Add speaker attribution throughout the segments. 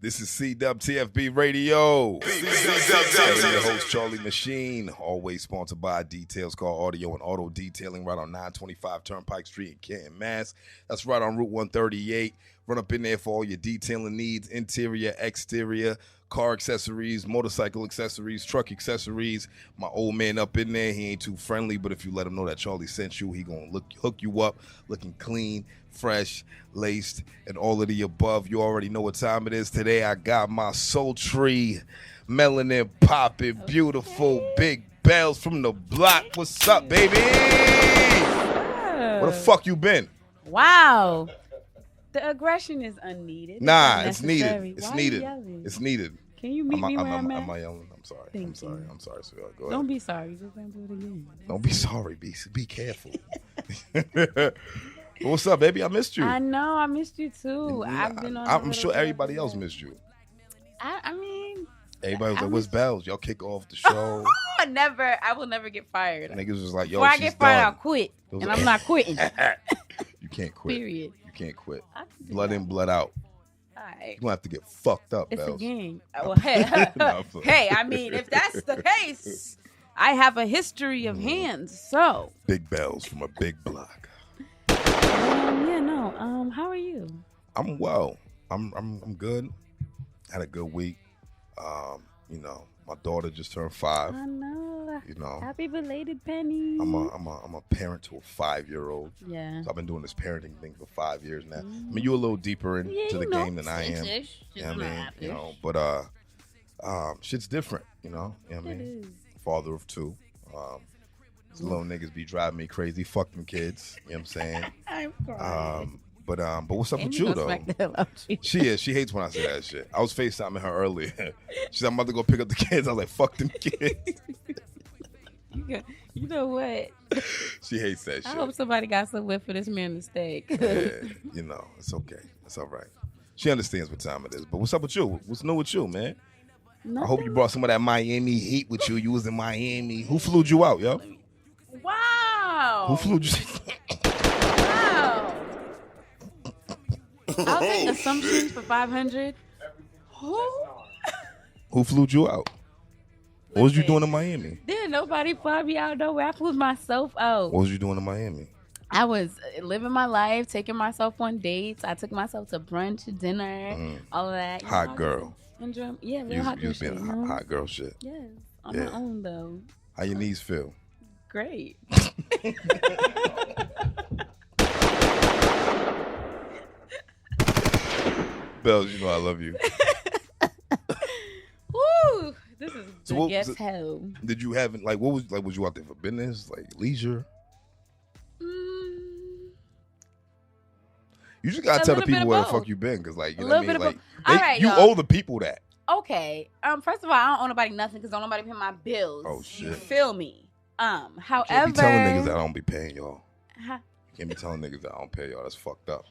Speaker 1: This is CWTFB Radio. I'm your host, Charlie MaSheen, always sponsored by Details Car Audio and Auto Detailing right on 925 Turnpike Street in Canton, Mass. That's right on Route 138. Run up in there for all your detailing needs, interior, exterior, car accessories, motorcycle accessories, truck accessories. My old man up in there, he ain't too friendly, but if you let him know that Charlie sent you, he gonna hook you up, looking clean, fresh, laced, and all of the above. You already know what time it is. Today I got my sultry, melanin popping, beautiful Big Bells from the block. What's up, baby? Where the fuck you been?
Speaker 2: Wow. The aggression is unneeded.
Speaker 1: Nah, it's needed. It's
Speaker 2: Why
Speaker 1: needed.
Speaker 2: Are you yelling?
Speaker 1: It's needed.
Speaker 2: Can you meet me where I'm at?
Speaker 1: Am I yelling? I'm sorry.
Speaker 2: Thank
Speaker 1: I'm sorry.
Speaker 2: you.
Speaker 1: I'm sorry, sweetheart. Go ahead.
Speaker 2: Don't be sorry. Just don't do it again.
Speaker 1: Don't be sorry. Be careful. What's up, baby? I missed you.
Speaker 2: I know. I missed you too.
Speaker 1: Yeah, I'm sure everybody else missed you.
Speaker 2: I mean,
Speaker 1: everybody was like, "What's Bells? Y'all kick off the show."
Speaker 2: I will never get fired.
Speaker 1: Niggas was like, "Yo,
Speaker 2: before I
Speaker 1: she's
Speaker 2: get fired,
Speaker 1: done."
Speaker 2: I'll quit, and I'm not quitting.
Speaker 1: You can't quit.
Speaker 2: Period.
Speaker 1: You can't quit. Blood in, blood out.
Speaker 2: All right.
Speaker 1: You're gonna have to get fucked up,
Speaker 2: It's
Speaker 1: Bells.
Speaker 2: a game. Well, hey, I mean, if that's the case, I have a history of hands. So
Speaker 1: Big Bells from a big block.
Speaker 2: yeah, no. How are you?
Speaker 1: I'm well. I'm good. Had a good week. You know, my daughter just turned 5.
Speaker 2: I know.
Speaker 1: You know,
Speaker 2: Happy belated Penny.
Speaker 1: I'm a parent to a 5-year-old.
Speaker 2: Yeah.
Speaker 1: So I've been doing this parenting thing for 5 years now. I mean, you're a little deeper into the game than I am. You know what I mean? You know, but shit's different. You know what I mean? Father of 2. These little niggas be driving me crazy. Fuck them kids. You know what I'm saying?
Speaker 2: I'm crying.
Speaker 1: But what's up with you though? She hates when I say that shit. I was FaceTiming her earlier. She said I'm about to go pick up the kids. I was like, fuck them kids.
Speaker 2: You know what?
Speaker 1: She hates that shit.
Speaker 2: I hope somebody got some whip for this man to stay.
Speaker 1: Yeah, you know, it's okay. It's all right. She understands what time it is. But what's up with you? What's new with you, man?
Speaker 2: Nothing.
Speaker 1: I hope you brought some of that Miami heat with you. You was in Miami. Who flew you out, yo?
Speaker 2: Wow.
Speaker 1: Who flew you?
Speaker 2: Wow. I'll take assumptions for 500.
Speaker 1: Who flew you out? What was you doing in Miami?
Speaker 2: Didn't nobody fly me out nowhere. I flew myself out.
Speaker 1: What was you doing in Miami?
Speaker 2: I was living my life, taking myself on dates. I took myself to brunch, dinner, all of that.
Speaker 1: Hot girl.
Speaker 2: Yeah, little hot girl
Speaker 1: You was
Speaker 2: shit.
Speaker 1: being hot girl shit.
Speaker 2: Yes, on my own though.
Speaker 1: How your knees feel?
Speaker 2: Great.
Speaker 1: Bells, you know I love you.
Speaker 2: Woo! This is the guest home.
Speaker 1: Did you have was you out there for business, like leisure? You just gotta tell the people where the fuck you been, because like you know what I mean. Like you owe the people that.
Speaker 2: Okay. First of all, I don't owe nobody nothing because don't nobody pay my bills.
Speaker 1: Oh shit.
Speaker 2: You feel me? However,
Speaker 1: you can't be telling niggas that I don't be paying y'all. You can't be telling niggas that I don't pay y'all. That's fucked up.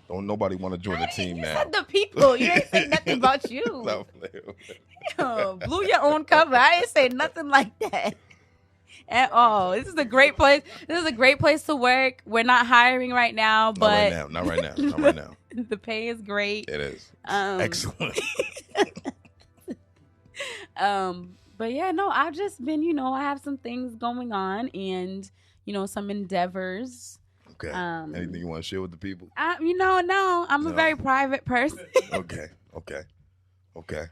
Speaker 1: Don't nobody want to join the team now.
Speaker 2: You said the people. You ain't say nothing about you. Blew your own cover. I didn't say nothing like that at all. This is a great place. This is a great place to work. We're not hiring right now, but
Speaker 1: not right now.
Speaker 2: The pay is great.
Speaker 1: It is. Excellent.
Speaker 2: But yeah, no, I've just been, I have some things going on and, some endeavors.
Speaker 1: Okay. Anything you want to share with the people?
Speaker 2: No, I'm a very private person.
Speaker 1: Okay.
Speaker 2: I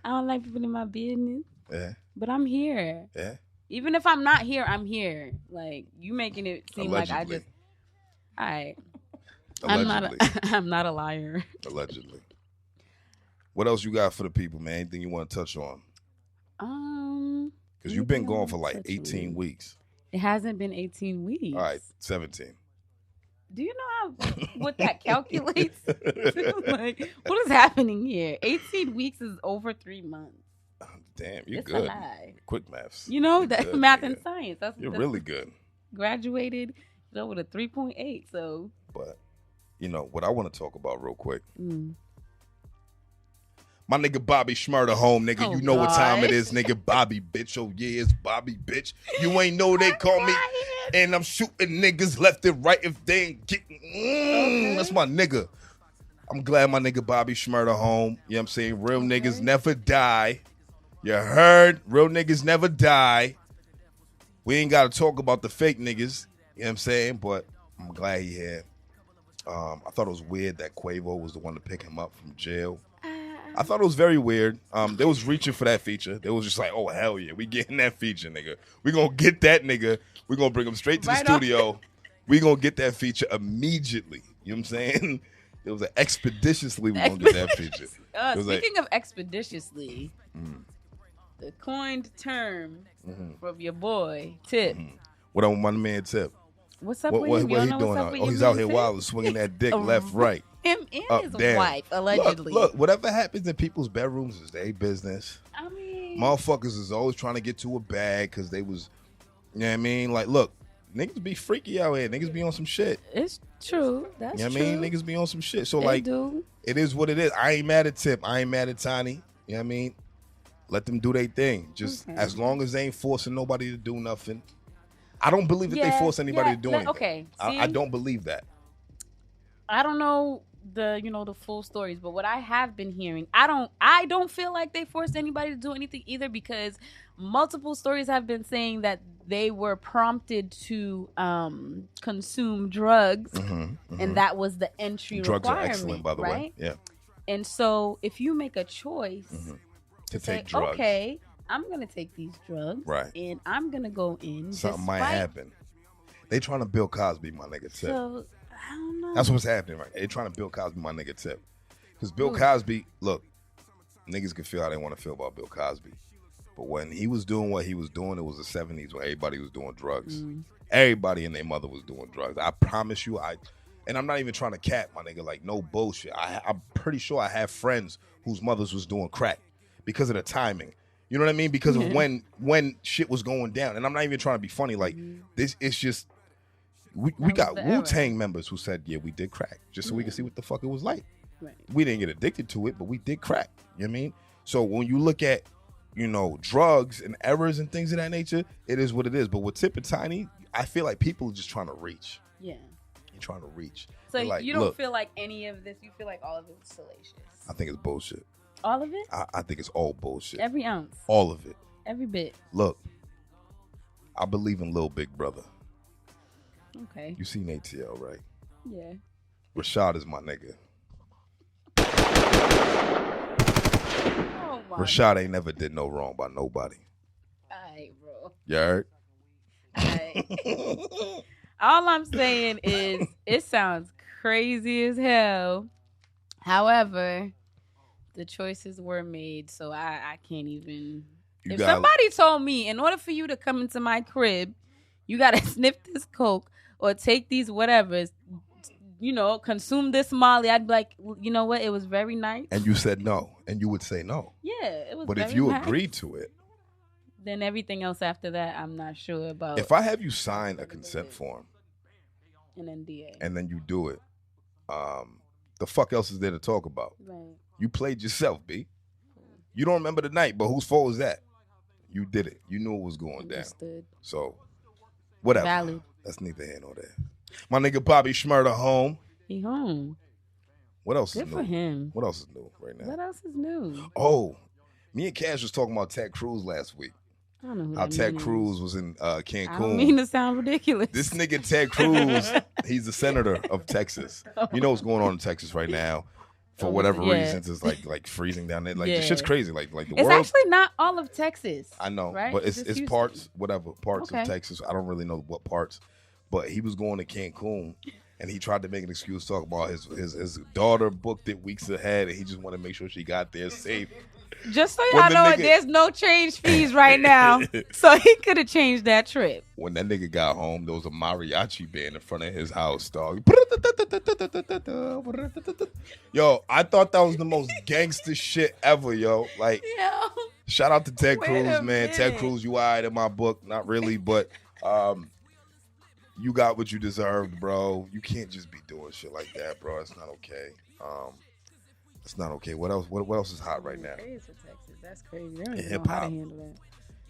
Speaker 2: don't like people in my business.
Speaker 1: Yeah.
Speaker 2: But I'm here.
Speaker 1: Yeah.
Speaker 2: Even if I'm not here, I'm here. Like, you making it seem
Speaker 1: Allegedly.
Speaker 2: like I just... All right.
Speaker 1: Allegedly.
Speaker 2: I'm not a liar.
Speaker 1: Allegedly. What else you got for the people, man? Anything you want to touch on? Because you've been gone for like 18 weeks.
Speaker 2: It hasn't been 18 weeks.
Speaker 1: All right, 17.
Speaker 2: Do you know what that calculates? Like, what is happening here? 18 weeks is over 3 months.
Speaker 1: Damn, you're
Speaker 2: it's
Speaker 1: good.
Speaker 2: A lie.
Speaker 1: Quick maths.
Speaker 2: That's math and science.
Speaker 1: You're really good.
Speaker 2: Graduated with a 3.8. So.
Speaker 1: But, what I want to talk about real quick. My nigga Bobby Schmurda home, nigga. You know what time it is, nigga. Bobby, bitch. Oh, yeah, it's Bobby, bitch. You ain't know they call me. And I'm shooting niggas left and right if they ain't getting. That's my nigga. I'm glad my nigga Bobby Shmurda home. You know what I'm saying? Real niggas never die. You heard? Real niggas never die. We ain't got to talk about the fake niggas. You know what I'm saying? But I'm glad he here. I thought it was weird that Quavo was the one to pick him up from jail. I thought it was very weird. They was reaching for that feature. They was just like, oh, hell yeah. We getting that feature, nigga. We going to get that nigga. We going to bring him straight to the studio. We going to get that feature immediately. You know what I'm saying? It was expeditiously we going to get that feature.
Speaker 2: Speaking of expeditiously, the coined term from your boy, Tip.
Speaker 1: What on my man Tip?
Speaker 2: What's up
Speaker 1: What
Speaker 2: with him?
Speaker 1: he doing out? Oh, he's out here wild swinging that dick left, right.
Speaker 2: Him and
Speaker 1: up,
Speaker 2: his
Speaker 1: down.
Speaker 2: wife, allegedly.
Speaker 1: Look, whatever happens in people's bedrooms is their business.
Speaker 2: I mean,
Speaker 1: motherfuckers is always trying to get to a bag because they was, you know what I mean? Like, look, niggas be freaky out here. Niggas be on some shit.
Speaker 2: It's true. That's
Speaker 1: you know
Speaker 2: true.
Speaker 1: what I mean? Niggas be on some shit. So,
Speaker 2: they
Speaker 1: like,
Speaker 2: do.
Speaker 1: It is what it is. I ain't mad at Tip. I ain't mad at Tiny. You know what I mean? Let them do their thing. Just as long as they ain't forcing nobody to do nothing. I don't believe that they force anybody to do anything.
Speaker 2: Okay.
Speaker 1: I don't believe that.
Speaker 2: I don't know the full stories, but what I have been hearing, I don't feel like they forced anybody to do anything either, because multiple stories have been saying that they were prompted to consume drugs, and that was the entry
Speaker 1: drugs
Speaker 2: requirement.
Speaker 1: Drugs are excellent, by the way. Yeah.
Speaker 2: And so if you make a choice
Speaker 1: to
Speaker 2: say,
Speaker 1: take drugs,
Speaker 2: okay, I'm gonna take these drugs,
Speaker 1: right,
Speaker 2: and I'm gonna go in.
Speaker 1: Something might happen. They trying to Bill Cosby, my nigga Tip.
Speaker 2: So I don't know.
Speaker 1: That's what's happening right now. They trying to Bill Cosby, my nigga Tip. Because Bill Cosby, look, niggas can feel how they want to feel about Bill Cosby. But when he was doing what he was doing, it was the 70s when everybody was doing drugs. Everybody and their mother was doing drugs. I promise you, and I'm not even trying to cap, my nigga, like no bullshit. I'm pretty sure I have friends whose mothers was doing crack because of the timing. You know what I mean? Because of when shit was going down. And I'm not even trying to be funny. Like, this, it's just, we got Wu-Tang members who said, yeah, we did crack, just so we could see what the fuck it was like.
Speaker 2: Right.
Speaker 1: We didn't get addicted to it, but we did crack. You know what I mean? So when you look at, drugs and errors and things of that nature, it is what it is. But with Tip and Tiny, I feel like people are just trying to reach.
Speaker 2: Yeah.
Speaker 1: You're trying to reach.
Speaker 2: So
Speaker 1: like,
Speaker 2: you don't feel like any of this, you feel like all of it was salacious?
Speaker 1: I think it's bullshit.
Speaker 2: All of it?
Speaker 1: I think it's all bullshit.
Speaker 2: Every ounce?
Speaker 1: All of it.
Speaker 2: Every bit?
Speaker 1: Look, I believe in Lil Big Brother.
Speaker 2: Okay.
Speaker 1: You seen ATL, right?
Speaker 2: Yeah.
Speaker 1: Rashad is my nigga.
Speaker 2: Oh my
Speaker 1: Rashad ain't never did no wrong by nobody.
Speaker 2: Alright, bro.
Speaker 1: You heard?
Speaker 2: Alright. All I'm saying is it sounds crazy as hell. However, the choices were made, so I can't even. If somebody told me, in order for you to come into my crib, you got to sniff this coke or take these whatevers, consume this Molly, I'd be like, you know what? It was very nice.
Speaker 1: And you said no, and you would say no.
Speaker 2: Yeah, it was.
Speaker 1: But
Speaker 2: very
Speaker 1: if you
Speaker 2: nice.
Speaker 1: agreed to it,
Speaker 2: then everything else after that, I'm not sure about.
Speaker 1: If I have you sign a consent form,
Speaker 2: an NDA,
Speaker 1: and then you do it, the fuck else is there to talk about?
Speaker 2: Right.
Speaker 1: You played yourself, B. You don't remember the night, but whose fault was that? You did it. You knew it was going down. So, whatever.
Speaker 2: Valid.
Speaker 1: That's neither here nor there. My nigga Bobby Shmurda home.
Speaker 2: He home.
Speaker 1: What else
Speaker 2: Good
Speaker 1: is new?
Speaker 2: for him.
Speaker 1: What else is new right now?
Speaker 2: What else is new?
Speaker 1: Oh, me and Cash was talking about Ted Cruz last week.
Speaker 2: I don't know who
Speaker 1: How
Speaker 2: that
Speaker 1: Ted
Speaker 2: means.
Speaker 1: Cruz was in Cancun.
Speaker 2: I don't mean to sound ridiculous.
Speaker 1: This nigga Ted Cruz, he's the senator of Texas. You know what's going on in Texas right now? For whatever reasons, it's like freezing down there. Like the shit's crazy. Like the
Speaker 2: it's
Speaker 1: world.
Speaker 2: actually not all of Texas.
Speaker 1: I know,
Speaker 2: right?
Speaker 1: but it's
Speaker 2: Houston.
Speaker 1: parts, whatever parts of Texas. I don't really know what parts, but he was going to Cancun, and he tried to make an excuse, talk about his daughter booked it weeks ahead, and he just wanted to make sure she got there safe.
Speaker 2: Just so y'all know, there's no change fees right now, so he could have changed that trip.
Speaker 1: When that nigga got home, there was a mariachi band in front of his house, dog. Yo, I thought that was the most gangster shit ever, yo. Like, shout out to Ted Cruz, man. Ted Cruz, you all right in my book. Not really, but you got what you deserved, bro. You can't just be doing shit like that, bro. It's not okay. It's not okay. What else? What else is hot right now?
Speaker 2: Crazy for Texas. That's crazy. They don't even know how to handle that.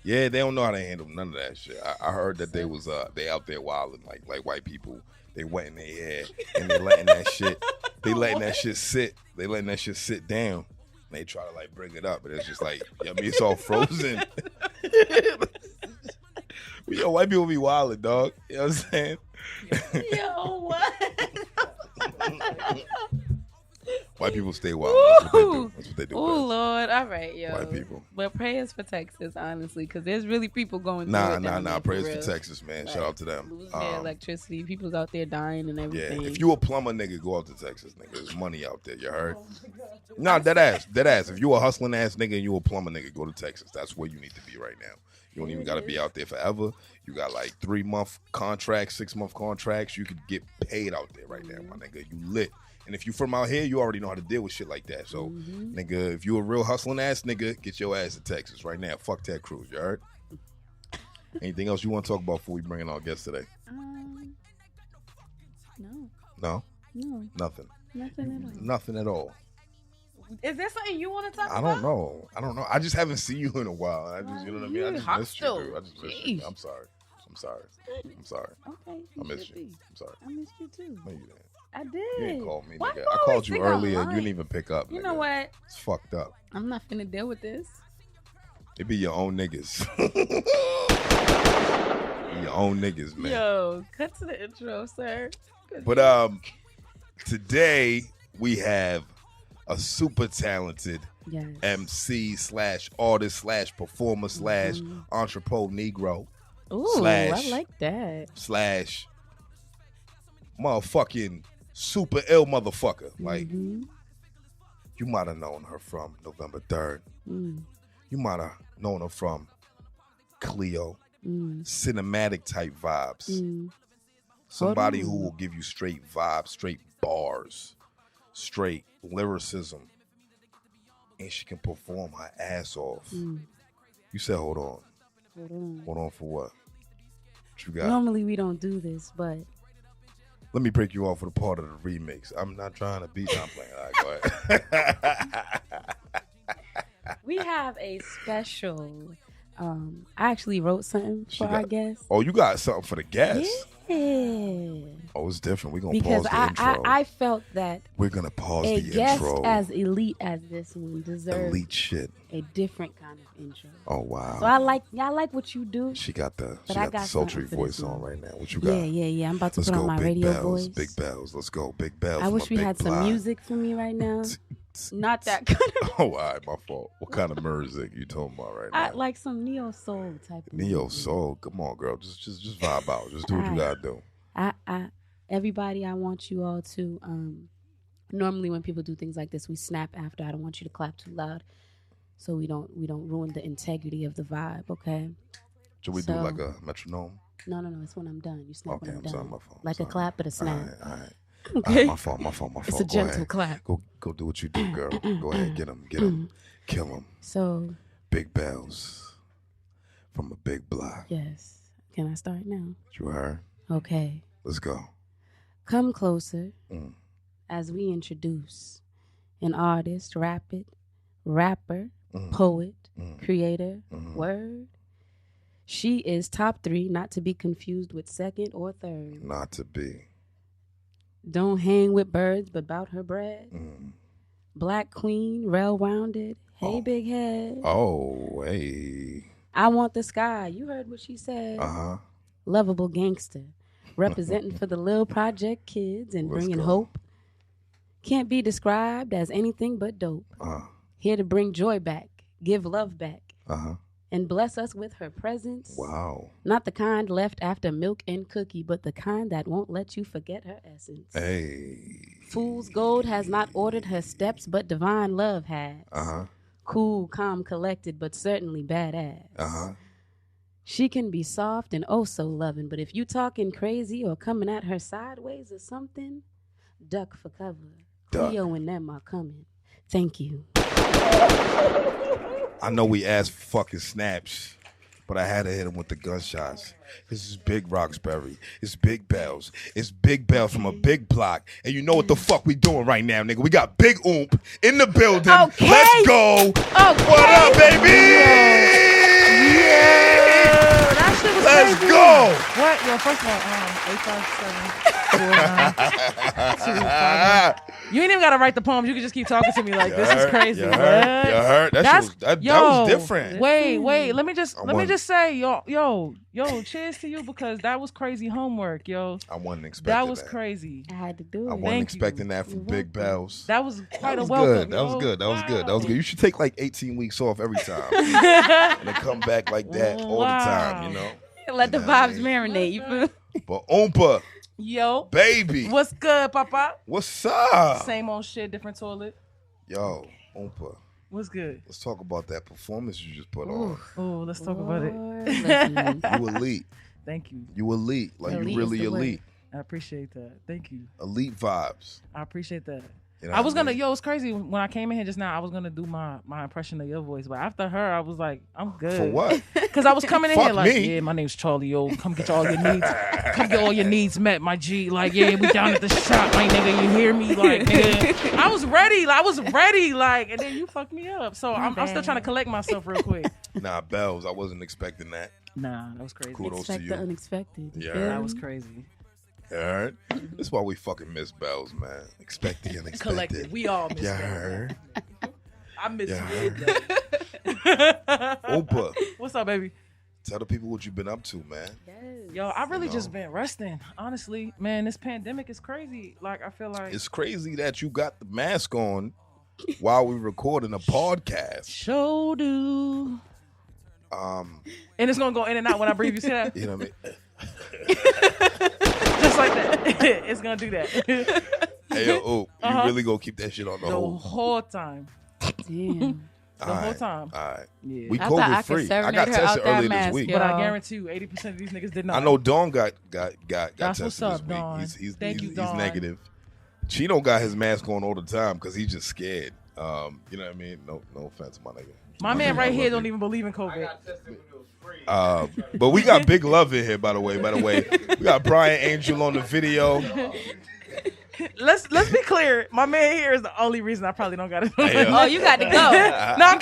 Speaker 1: Yeah, they don't know how to handle none of that shit. I heard that they out there wilding like white people. They wet in their hair and they letting that shit they letting that shit sit. They letting that shit sit down. They try to like bring it up, but it's just like, I mean, it's all frozen. Yo, white people be wildin', dog. You know what I'm saying?
Speaker 2: Yo, what?
Speaker 1: White people stay wild. That's what they do.
Speaker 2: Oh, Lord. All right, yo.
Speaker 1: White people.
Speaker 2: But prayers for Texas, honestly, because there's really people going through
Speaker 1: Nah. Prayers for Texas, man. Like, shout out to them.
Speaker 2: Losing their electricity. People's out there dying and everything.
Speaker 1: Yeah, if you a plumber, nigga, go out to Texas, nigga. There's money out there, you heard? Nah, dead ass. If you a hustling ass nigga and you a plumber, nigga, go to Texas. That's where you need to be right now. You don't even got to be out there forever. You got like 3-month contracts, 6-month contracts. You could get paid out there right now, my nigga. You lit. And if you from out here, you already know how to deal with shit like that. So, nigga, if you a real hustling ass nigga, get your ass to Texas right now. Fuck Ted Cruz, you heard? Anything else you want to talk about before we bring in our guest today?
Speaker 2: No.
Speaker 1: No?
Speaker 2: No.
Speaker 1: Nothing.
Speaker 2: Nothing at all.
Speaker 1: Nothing at all.
Speaker 2: Is there something you want to talk about?
Speaker 1: I don't know. I just haven't seen you in a while. I just, you know what I mean? I just missed you, dude. I just missed you. I'm sorry.
Speaker 2: Okay.
Speaker 1: I missed you. I'm sorry.
Speaker 2: I missed you too.
Speaker 1: No, you didn't.
Speaker 2: I did.
Speaker 1: You didn't call me, nigga. I called you earlier and you didn't even pick up, nigga.
Speaker 2: You know what?
Speaker 1: It's fucked up.
Speaker 2: I'm not finna deal with this.
Speaker 1: It be your own niggas. Your own niggas, man.
Speaker 2: Yo, cut to the intro, sir.
Speaker 1: But today we have a super talented MC / artist / performer / entrepreneur Negro.
Speaker 2: Ooh, I like that.
Speaker 1: / motherfucking super ill motherfucker. Like, you might have known her from November 3rd. You might have known her from Cleo. Cinematic type vibes. Somebody who will give you straight vibes, straight bars, straight lyricism. And she can perform her ass off. You said, hold on. Hold on for what? What you got?
Speaker 2: Normally we don't do this, but
Speaker 1: let me break you off with a part of the remix. I'm not trying to beat. I'm playing. All right, go ahead.
Speaker 2: We have a special. I actually wrote something for our guest.
Speaker 1: Oh, you got something for the guest?
Speaker 2: Yeah.
Speaker 1: Oh, it's different. We're going to pause the intro.
Speaker 2: I felt that
Speaker 1: we're going to pause the intro.
Speaker 2: A guest as elite as this one deserves
Speaker 1: elite shit.
Speaker 2: A different kind of intro.
Speaker 1: Oh, wow.
Speaker 2: So I like what you do.
Speaker 1: She got the sultry voice on right now. What you got?
Speaker 2: Yeah. I'm about to put on my radio voice.
Speaker 1: Big bells. Let's go. Big bells.
Speaker 2: I wish we had some music for me right now. Not that kind of.
Speaker 1: Oh, all right, my fault. What kind of music you talking about right now?
Speaker 2: Like some neo soul type.
Speaker 1: Neo soul. Come on, girl. Just vibe out. Just do what you gotta do.
Speaker 2: Everybody, I want you all to. Normally, when people do things like this, we snap after. I don't want you to clap too loud, so we don't ruin the integrity of the vibe. Okay.
Speaker 1: Should we do like a metronome?
Speaker 2: No. It's when I'm done. You snap when I'm done.
Speaker 1: Sorry, my phone.
Speaker 2: Like a clap, but a snap.
Speaker 1: All right.
Speaker 2: Okay.
Speaker 1: My fault.
Speaker 2: It's a gentle clap.
Speaker 1: Go do what you do, girl. Go ahead, get him, kill him.
Speaker 2: So,
Speaker 1: big bells from a big block.
Speaker 2: Yes. Can I start now?
Speaker 1: You heard?
Speaker 2: Okay.
Speaker 1: Let's go.
Speaker 2: Come closer as we introduce an artist, rapper, poet, creator, word. She is top 3, not to be confused with second or third.
Speaker 1: Not to be.
Speaker 2: Don't hang with birds, but bout her bread. Black queen, well-rounded. Hey, big head.
Speaker 1: Oh, hey.
Speaker 2: I want the sky. You heard what she said. Lovable gangster. Representing for the Lil Project kids and bringing hope. Can't be described as anything but dope. Here to bring joy back, give love back. And bless us with her presence.
Speaker 1: Wow.
Speaker 2: Not the kind left after milk and cookie, but the kind that won't let you forget her essence.
Speaker 1: Hey.
Speaker 2: Fool's gold has not ordered her steps, but divine love has. Cool, calm, collected, but certainly badass. She can be soft and oh so loving, but if you talking crazy or coming at her sideways or something, duck for cover. Cleo and them are coming. Thank you.
Speaker 1: I know we asked for fucking snaps, but I had to hit him with the gunshots. This is Big Roxbury. It's Big Bells. It's Big Bells from a big block. And you know what the fuck we doing right now, nigga? We got Big Oompa in the building.
Speaker 2: Okay.
Speaker 1: Let's go.
Speaker 2: Okay.
Speaker 1: What up, baby?
Speaker 2: Yeah. That shit was
Speaker 1: Let's
Speaker 2: crazy.
Speaker 1: go.
Speaker 3: What? Yo, first of all, 857-49-25. You ain't even gotta write the poems. You can just keep talking to me like this is crazy.
Speaker 1: You heard? That was different.
Speaker 3: Wait. Let me just say, yo, cheers to you because that was crazy homework, yo.
Speaker 1: I wasn't expecting
Speaker 3: that. Was crazy.
Speaker 2: I had to do it.
Speaker 1: I wasn't expecting that from Big Bells.
Speaker 3: That was quite a
Speaker 1: Good.
Speaker 3: welcome.
Speaker 1: That was good. That was good. That was good. You should take like 18 weeks off every time and then come back like that all the time. You know.
Speaker 2: Let the vibes marinate. You feel?
Speaker 1: But Oompa.
Speaker 3: Yo.
Speaker 1: Baby.
Speaker 3: What's good, Papa?
Speaker 1: What's up?
Speaker 3: Same old shit, different toilet.
Speaker 1: Yo, Oompa.
Speaker 3: What's good?
Speaker 1: Let's talk about that performance you just put on.
Speaker 3: Oh, let's talk about it.
Speaker 1: You elite.
Speaker 3: Thank you.
Speaker 1: You elite. Like elite, you really elite.
Speaker 3: I appreciate that. Thank you.
Speaker 1: Elite vibes.
Speaker 3: I appreciate that.
Speaker 1: You know
Speaker 3: I was gonna, it's crazy. When I came in here just now, I was gonna do my impression of your voice, but after her, I was like, I'm good.
Speaker 1: For what?
Speaker 3: Because I was coming in
Speaker 1: Fuck
Speaker 3: here like,
Speaker 1: me.
Speaker 3: yeah, my name's Charlie. Yo, come get all your needs. Come get all your needs met, my G. Like, yeah, we down at the shop, my nigga. You hear me? Like, nigga. I was ready. Like, and then you fucked me up. So I'm still trying to collect myself real quick.
Speaker 1: Nah, Bells, I wasn't expecting that.
Speaker 3: Nah, that was crazy.
Speaker 1: Kudos to you.
Speaker 2: The unexpected.
Speaker 1: Yeah,
Speaker 3: that was crazy.
Speaker 1: You heard? That's why we fucking miss Bells, man. Expect the unexpected.
Speaker 3: Collective. We all miss
Speaker 1: you
Speaker 3: Bells.
Speaker 1: Heard?
Speaker 3: I miss you.
Speaker 1: Oompa.
Speaker 3: What's up, baby?
Speaker 1: Tell the people what you've been up to, man.
Speaker 2: Yes.
Speaker 3: Yo, I really just been resting. Honestly, man, this pandemic is crazy. Like, I feel like
Speaker 1: it's crazy that you got the mask on while we recording a podcast.
Speaker 3: Show do. And it's gonna go in and out when I breathe. You see that?
Speaker 1: You know what I mean?
Speaker 3: Just like that. It's gonna do that.
Speaker 1: Hey, yo, you really gonna keep that shit on the
Speaker 3: whole time.
Speaker 2: Damn.
Speaker 3: The whole time.
Speaker 1: All right.
Speaker 3: Yeah.
Speaker 1: We COVID free. I got tested earlier this week.
Speaker 3: But I guarantee you 80% of these niggas did not.
Speaker 1: I know Dawn got
Speaker 3: That's
Speaker 1: tested
Speaker 3: what's up,
Speaker 1: this week.
Speaker 3: Dawn.
Speaker 1: He's
Speaker 3: Dawn.
Speaker 1: negative. Chino got his mask on all the time because he's just scared. You know what I mean? No offense, my nigga.
Speaker 3: My man right here don't even believe in COVID.
Speaker 4: I got tested when it was free.
Speaker 1: But we got big love in here, by the way. We got Brian Angel on the video.
Speaker 3: Let's be clear. My man here is the only reason I probably don't got it.
Speaker 2: Oh, you got to go.
Speaker 3: No, I'm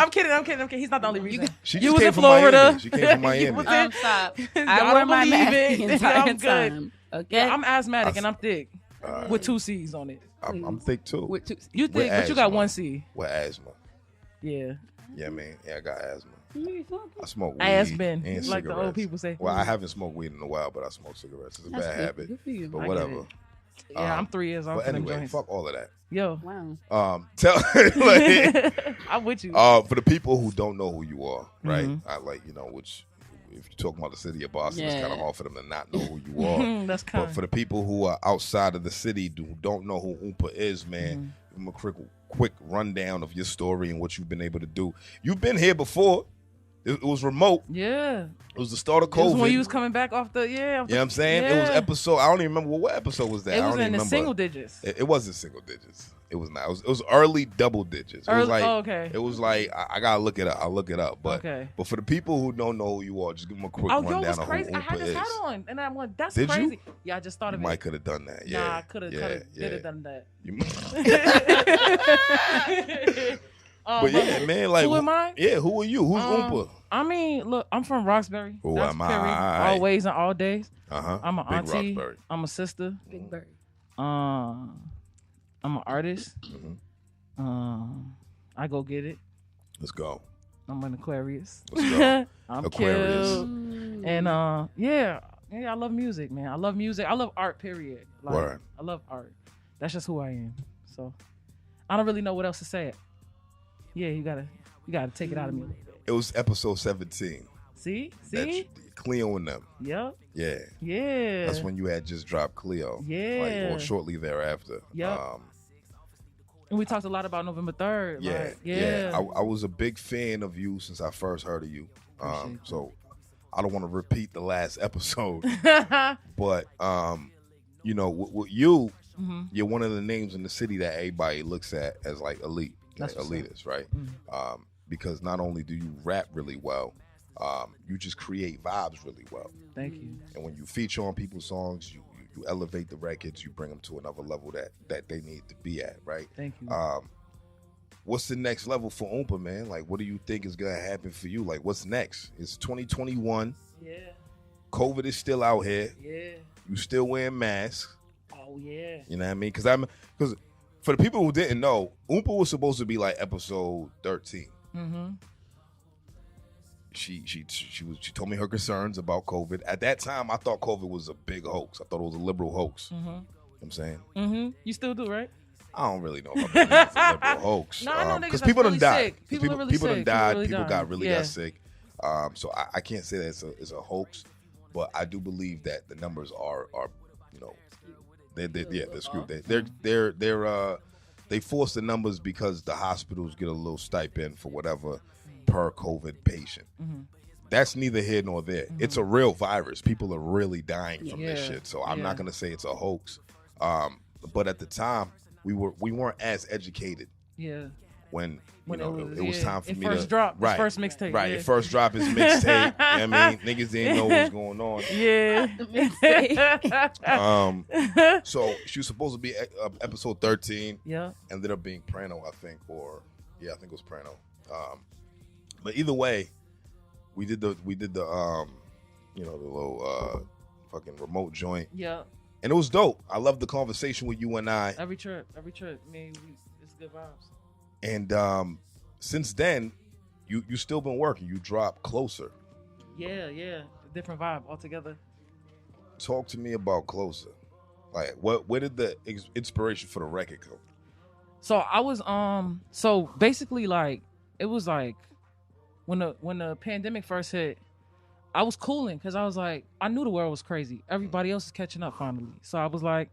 Speaker 3: kidding. He's not the only reason.
Speaker 1: She
Speaker 3: you
Speaker 1: just
Speaker 3: was
Speaker 1: came
Speaker 3: in
Speaker 1: from
Speaker 3: Florida.
Speaker 1: Miami. She came from Miami.
Speaker 2: Stop.
Speaker 3: I
Speaker 2: I wore my mask
Speaker 3: believe
Speaker 2: the
Speaker 3: it.
Speaker 2: entire
Speaker 3: I'm good.
Speaker 2: time. Okay.
Speaker 3: Yeah, I'm asthmatic and I'm thick with 2 C's on it.
Speaker 1: I'm thick too.
Speaker 3: You thick, but you got 1 C.
Speaker 1: With asthma.
Speaker 3: Yeah.
Speaker 1: Yeah, man. Yeah, I got asthma. I smoke weed
Speaker 3: Asthma,
Speaker 1: and
Speaker 3: like
Speaker 1: cigarettes.
Speaker 3: the old people say.
Speaker 1: Well, I haven't smoked weed in a while, but I smoke cigarettes. It's a bad habit.
Speaker 2: Good for you.
Speaker 1: But whatever.
Speaker 3: Yeah, I'm 3 years old.
Speaker 1: But anyway, fuck all of that.
Speaker 3: Yo.
Speaker 2: Wow.
Speaker 1: Tell
Speaker 3: I'm with you.
Speaker 1: For the people who don't know who you are, right?
Speaker 3: Mm-hmm.
Speaker 1: I which if you're talking about the city of Boston, it's kind of hard for them to not know who you are.
Speaker 3: That's kind.
Speaker 1: But for the people who are outside of the city who don't know who Oompa is, man, give them a quick rundown of your story and what you've been able to do. You've been here before. It was remote.
Speaker 3: Yeah.
Speaker 1: It was the start of COVID.
Speaker 3: It was when you was coming back off the, You know
Speaker 1: what I'm saying?
Speaker 3: Yeah.
Speaker 1: It was episode, I don't even remember what episode was that.
Speaker 3: It was
Speaker 1: I don't
Speaker 3: in the
Speaker 1: remember.
Speaker 3: single digits.
Speaker 1: It wasn't single digits. It was not. It was early double digits. It was like,
Speaker 3: okay.
Speaker 1: It was like, I gotta look it up. I'll look it up. But
Speaker 3: okay.
Speaker 1: But for the people who don't know who you are, just give them a quick rundown
Speaker 3: it was
Speaker 1: of
Speaker 3: crazy.
Speaker 1: who
Speaker 3: I had
Speaker 1: Oompa
Speaker 3: this
Speaker 1: is.
Speaker 3: hat on, and I'm like, that's
Speaker 1: Did
Speaker 3: crazy.
Speaker 1: You?
Speaker 3: Yeah, I just thought of it.
Speaker 1: Might could have done that. Yeah.
Speaker 3: Nah, I could have did have done that.
Speaker 1: But yeah, man, like,
Speaker 3: who am I?
Speaker 1: Yeah, who are you? Who's Oompa?
Speaker 3: I mean, look, I'm from Roxbury.
Speaker 1: Who
Speaker 3: That's
Speaker 1: am I?
Speaker 3: Always and all days. I'm an
Speaker 1: Big
Speaker 3: auntie.
Speaker 1: Roxbury.
Speaker 3: I'm a sister.
Speaker 2: Big Bird.
Speaker 3: I'm an artist. I go get it.
Speaker 1: Let's go.
Speaker 3: I'm an Aquarius.
Speaker 1: Let's go.
Speaker 3: I'm
Speaker 1: Aquarius.
Speaker 3: cute. And I love music, man. I love music. I love art, period. Like,
Speaker 1: Word.
Speaker 3: I love art. That's just who I am. So I don't really know what else to say. Yeah, you gotta take it out of me a little bit.
Speaker 1: It was episode 17.
Speaker 3: See?
Speaker 1: Cleo and them.
Speaker 3: Yep.
Speaker 1: Yeah.
Speaker 3: Yeah.
Speaker 1: That's when you had just dropped Cleo.
Speaker 3: Yeah.
Speaker 1: Or shortly thereafter.
Speaker 3: Yep. And we talked a lot about November 3rd.
Speaker 1: Yeah. I was a big fan of you since I first heard of you. So I don't want to repeat the last episode. But, you know, with you, you're one of the names in the city that everybody looks at as like elite.
Speaker 3: That's
Speaker 1: elitist, right? Because not only do you rap really well, you just create vibes really well.
Speaker 3: Thank you.
Speaker 1: And when you feature on people's songs, you elevate the records, you bring them to another level that they need to be at, right?
Speaker 3: Thank you.
Speaker 1: What's the next level for Oompa, man? Like, what do you think is gonna happen for you? Like, what's next? It's 2021.
Speaker 3: Yeah.
Speaker 1: COVID is still out here.
Speaker 3: Yeah.
Speaker 1: You still wearing masks.
Speaker 3: Oh yeah.
Speaker 1: You know what I mean? Because for the people who didn't know, Oompa was supposed to be like episode 13.
Speaker 3: Mm-hmm.
Speaker 1: She told me her concerns about COVID. At that time, I thought COVID was a big hoax. I thought it was a liberal hoax.
Speaker 3: Mm-hmm.
Speaker 1: You know what I'm saying?
Speaker 3: Mm-hmm. You still do, right?
Speaker 1: I don't really know if I believe it's a liberal hoax.
Speaker 3: No, I know niggas
Speaker 1: because
Speaker 3: that's
Speaker 1: people
Speaker 3: really
Speaker 1: done died.
Speaker 3: sick. People are really
Speaker 1: people
Speaker 3: sick.
Speaker 1: done died.
Speaker 3: People really
Speaker 1: People
Speaker 3: dying.
Speaker 1: got sick. So I can't say that it's a hoax, but I do believe that the numbers are you know, they're screwed. They force the numbers because the hospitals get a little stipend for whatever per COVID patient.
Speaker 3: Mm-hmm.
Speaker 1: That's neither here nor there.
Speaker 3: Mm-hmm.
Speaker 1: It's a real virus. People are really dying from this
Speaker 3: Yeah.
Speaker 1: shit. So I'm not gonna say it's a hoax. But at the time, we weren't as educated.
Speaker 3: Yeah.
Speaker 1: When
Speaker 3: When
Speaker 1: it was time for
Speaker 3: it
Speaker 1: me
Speaker 3: first
Speaker 1: to
Speaker 3: drop,
Speaker 1: right,
Speaker 3: first mixtape.
Speaker 1: right.
Speaker 3: Yeah.
Speaker 1: Your first drop is mixtape. I mean, niggas didn't know what was going on.
Speaker 3: Yeah.
Speaker 1: So she was supposed to be episode 13.
Speaker 3: Yeah.
Speaker 1: Ended up being Prano, I think, I think it was Prano. But either way, we did the the little fucking remote joint,
Speaker 3: Yeah.
Speaker 1: and it was dope. I loved the conversation with you and I.
Speaker 3: Every trip. I mean, it's good vibes.
Speaker 1: And since then, you still been working. You dropped Closer.
Speaker 3: Yeah. Different vibe altogether.
Speaker 1: Talk to me about Closer. Like, where did the inspiration for the record come?
Speaker 3: So I was so basically like it was like when the pandemic first hit, I was cooling because I was like, I knew the world was crazy. Everybody else is catching up finally. So I was like,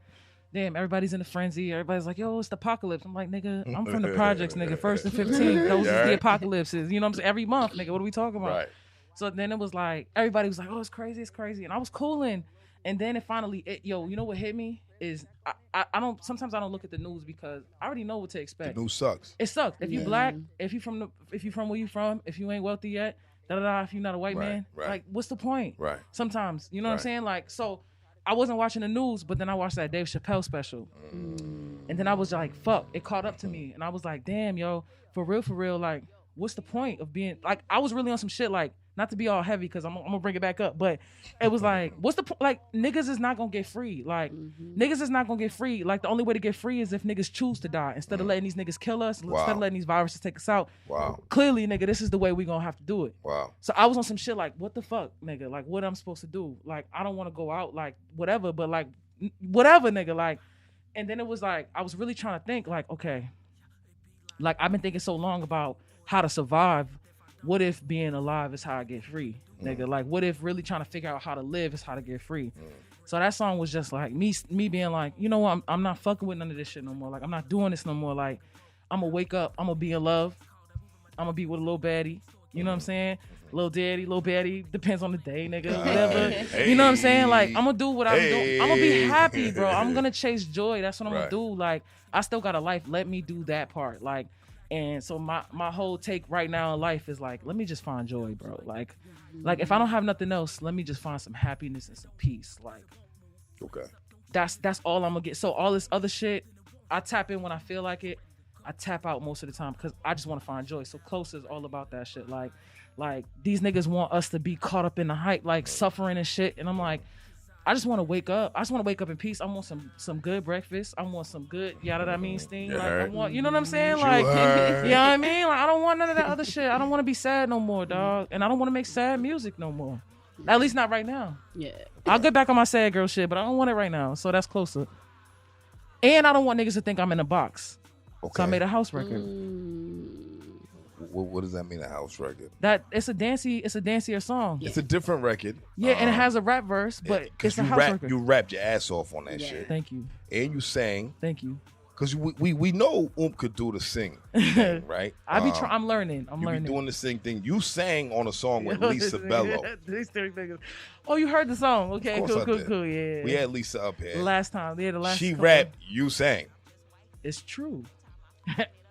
Speaker 3: damn, everybody's in a frenzy. Everybody's like, yo, it's the apocalypse. I'm like, nigga, I'm from the projects, nigga. 1st and 15th, those is the apocalypses. You know what I'm saying? Every month, nigga, what are we talking about?
Speaker 1: Right.
Speaker 3: So then it was like, everybody was like, oh, it's crazy. And I was cooling. And then it finally, you know what hit me is sometimes I don't look at the news because I already know what to expect.
Speaker 1: The news sucks.
Speaker 3: It sucks. If you black, if you from where you from, if you ain't wealthy yet, if you're not a white man, like what's the point?
Speaker 1: Right.
Speaker 3: Sometimes, you know what I'm saying? Like, so I wasn't watching the news, but then I watched that Dave Chappelle special. And then I was like, fuck, it caught up to me. And I was like, damn, yo, for real, like, what's the point of being, like, I was really on some shit, like, not to be all heavy, because I'm gonna bring it back up, but it was like, what's the point? Like, niggas is not gonna get free. Like, niggas is not gonna get free. Like, the only way to get free is if niggas choose to die. Instead of letting these niggas kill us, instead of letting these viruses take us out.
Speaker 1: Wow.
Speaker 3: Clearly, nigga, this is the way we gonna have to do it.
Speaker 1: Wow.
Speaker 3: So I was on some shit like, what the fuck, nigga? Like, what I'm supposed to do? Like, I don't want to go out, like, whatever, but like, whatever, nigga. Like, and then it was like, I was really trying to think, like, okay, like, I've been thinking so long about how to survive. What if being alive is how I get free, nigga? Like, what if really trying to figure out how to live is how to get free? So that song was just like me being like, you know what? I'm not fucking with none of this shit no more. Like, I'm not doing this no more. Like, I'm gonna wake up. I'm gonna be in love. I'm gonna be with a little baddie. You know what I'm saying? Little daddy, little baddie. Depends on the day, nigga. Whatever.
Speaker 1: Hey.
Speaker 3: You know what I'm saying? Like, I'm gonna do what I'm doing. I'm gonna be happy, bro. I'm gonna chase joy. That's what I'm gonna do. Like, I still got a life. Let me do that part. Like, and so my whole take right now in life is like, let me just find joy, bro. Like if I don't have nothing else, let me just find some happiness and some peace. Like,
Speaker 1: okay,
Speaker 3: that's all I'm gonna get. So all this other shit, I tap in when I feel like it. I tap out most of the time because I just want to find joy. So Close is all about that shit. Like these niggas want us to be caught up in the hype, like suffering and shit. And I'm like, I just want to wake up. I just want to wake up in peace. I want some good breakfast. I want some good, steam. Like, I want, you know what I'm saying? Like, you know what I mean? Like, I don't want none of that other shit. I don't want to be sad no more, dog. And I don't want to make sad music no more. At least not right now.
Speaker 2: Yeah.
Speaker 3: I'll get back on my sad girl shit, but I don't want it right now. So that's Closer. And I don't want niggas to think I'm in a box.
Speaker 1: Okay.
Speaker 3: So I made a house record.
Speaker 1: What does that mean, a house record?
Speaker 3: That it's a dancier song.
Speaker 1: It's a different record.
Speaker 3: Yeah, and it has a rap verse, but it's a house record.
Speaker 1: You rapped your ass off on that shit.
Speaker 3: Thank you.
Speaker 1: And you sang.
Speaker 3: Thank you.
Speaker 1: Because we know could do the sing thing, right?
Speaker 3: I'm learning. I'm learning.
Speaker 1: You be doing the sing thing. You sang on a song with Lisa Bello.
Speaker 3: Oh, you heard the song? Okay,
Speaker 1: Of course I did.
Speaker 3: cool. Yeah.
Speaker 1: We had Lisa up here.
Speaker 3: The last time. Yeah, the last.
Speaker 1: She
Speaker 3: couple.
Speaker 1: rapped. You sang.
Speaker 3: It's true.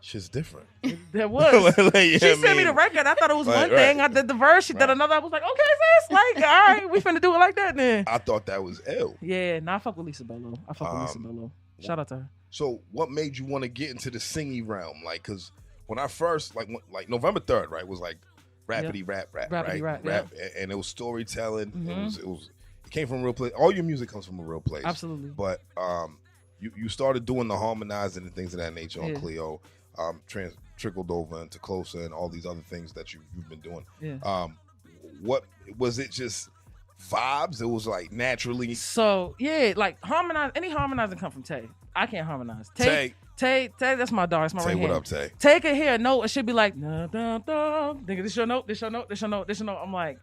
Speaker 1: Shit's different.
Speaker 3: There was.
Speaker 1: She
Speaker 3: sent me the record. I thought it was one thing. I did the verse. She did another. I was like, okay, sis. Like, all right, we finna do it like that then.
Speaker 1: I thought that was ill.
Speaker 3: Yeah, I fuck with Lisa Bello. Shout out to her.
Speaker 1: So what made you want to get into the singing realm? Like, because when I first, like November 3rd, right, was like Rappity rap,
Speaker 3: Rappity
Speaker 1: right?
Speaker 3: rap,
Speaker 1: And it was storytelling.
Speaker 3: Mhm.
Speaker 1: It came from a real place. All your music comes from a real place.
Speaker 3: Absolutely.
Speaker 1: But you started doing the harmonizing and things of that nature on Cleo. Trickled over into Closer and all these other things that you've been doing.
Speaker 3: Yeah.
Speaker 1: What was it? Just vibes? It was like naturally.
Speaker 3: So yeah, like any harmonizing come from Tay. I can't harmonize. Tay, that's my dog. It's my
Speaker 1: Tay,
Speaker 3: right
Speaker 1: what
Speaker 3: hand.
Speaker 1: up, Tay?
Speaker 3: Tay can hear a note. It should be like, nah, nah, nah. Nigga, this your note, this your note, this your note, this your note. I'm like,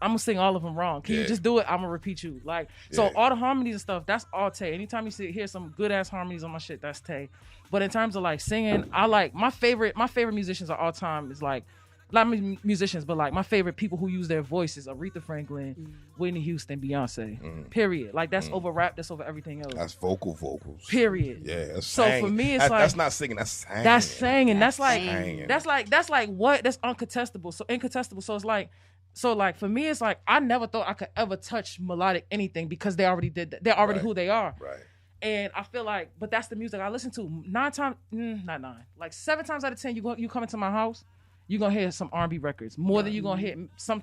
Speaker 3: I'm gonna sing all of them wrong. Can you just do it? I'm gonna repeat you. Like, so all the harmonies and stuff, that's all Tay. Anytime you hear some good ass harmonies on my shit, that's Tay. But in terms of like singing, I like my favorite musicians of all time is like, not musicians, but like my favorite people who use their voices: Aretha Franklin, Whitney Houston, Beyonce. Period. Like that's over rap. That's over everything else.
Speaker 1: That's vocals.
Speaker 3: Period.
Speaker 1: Yeah. That's
Speaker 3: so
Speaker 1: singing.
Speaker 3: for me, it's
Speaker 1: that's not singing. That's singing.
Speaker 3: That's singing. That's like what? That's uncontestable. So incontestable. So it's like. So like for me, it's like I never thought I could ever touch melodic anything because they already did that. They're already who they are.
Speaker 1: Right.
Speaker 3: And I feel like, but that's the music I listen to. 7 times out of 10, you come into my house, you're gonna hear some R&B records more than you're gonna hear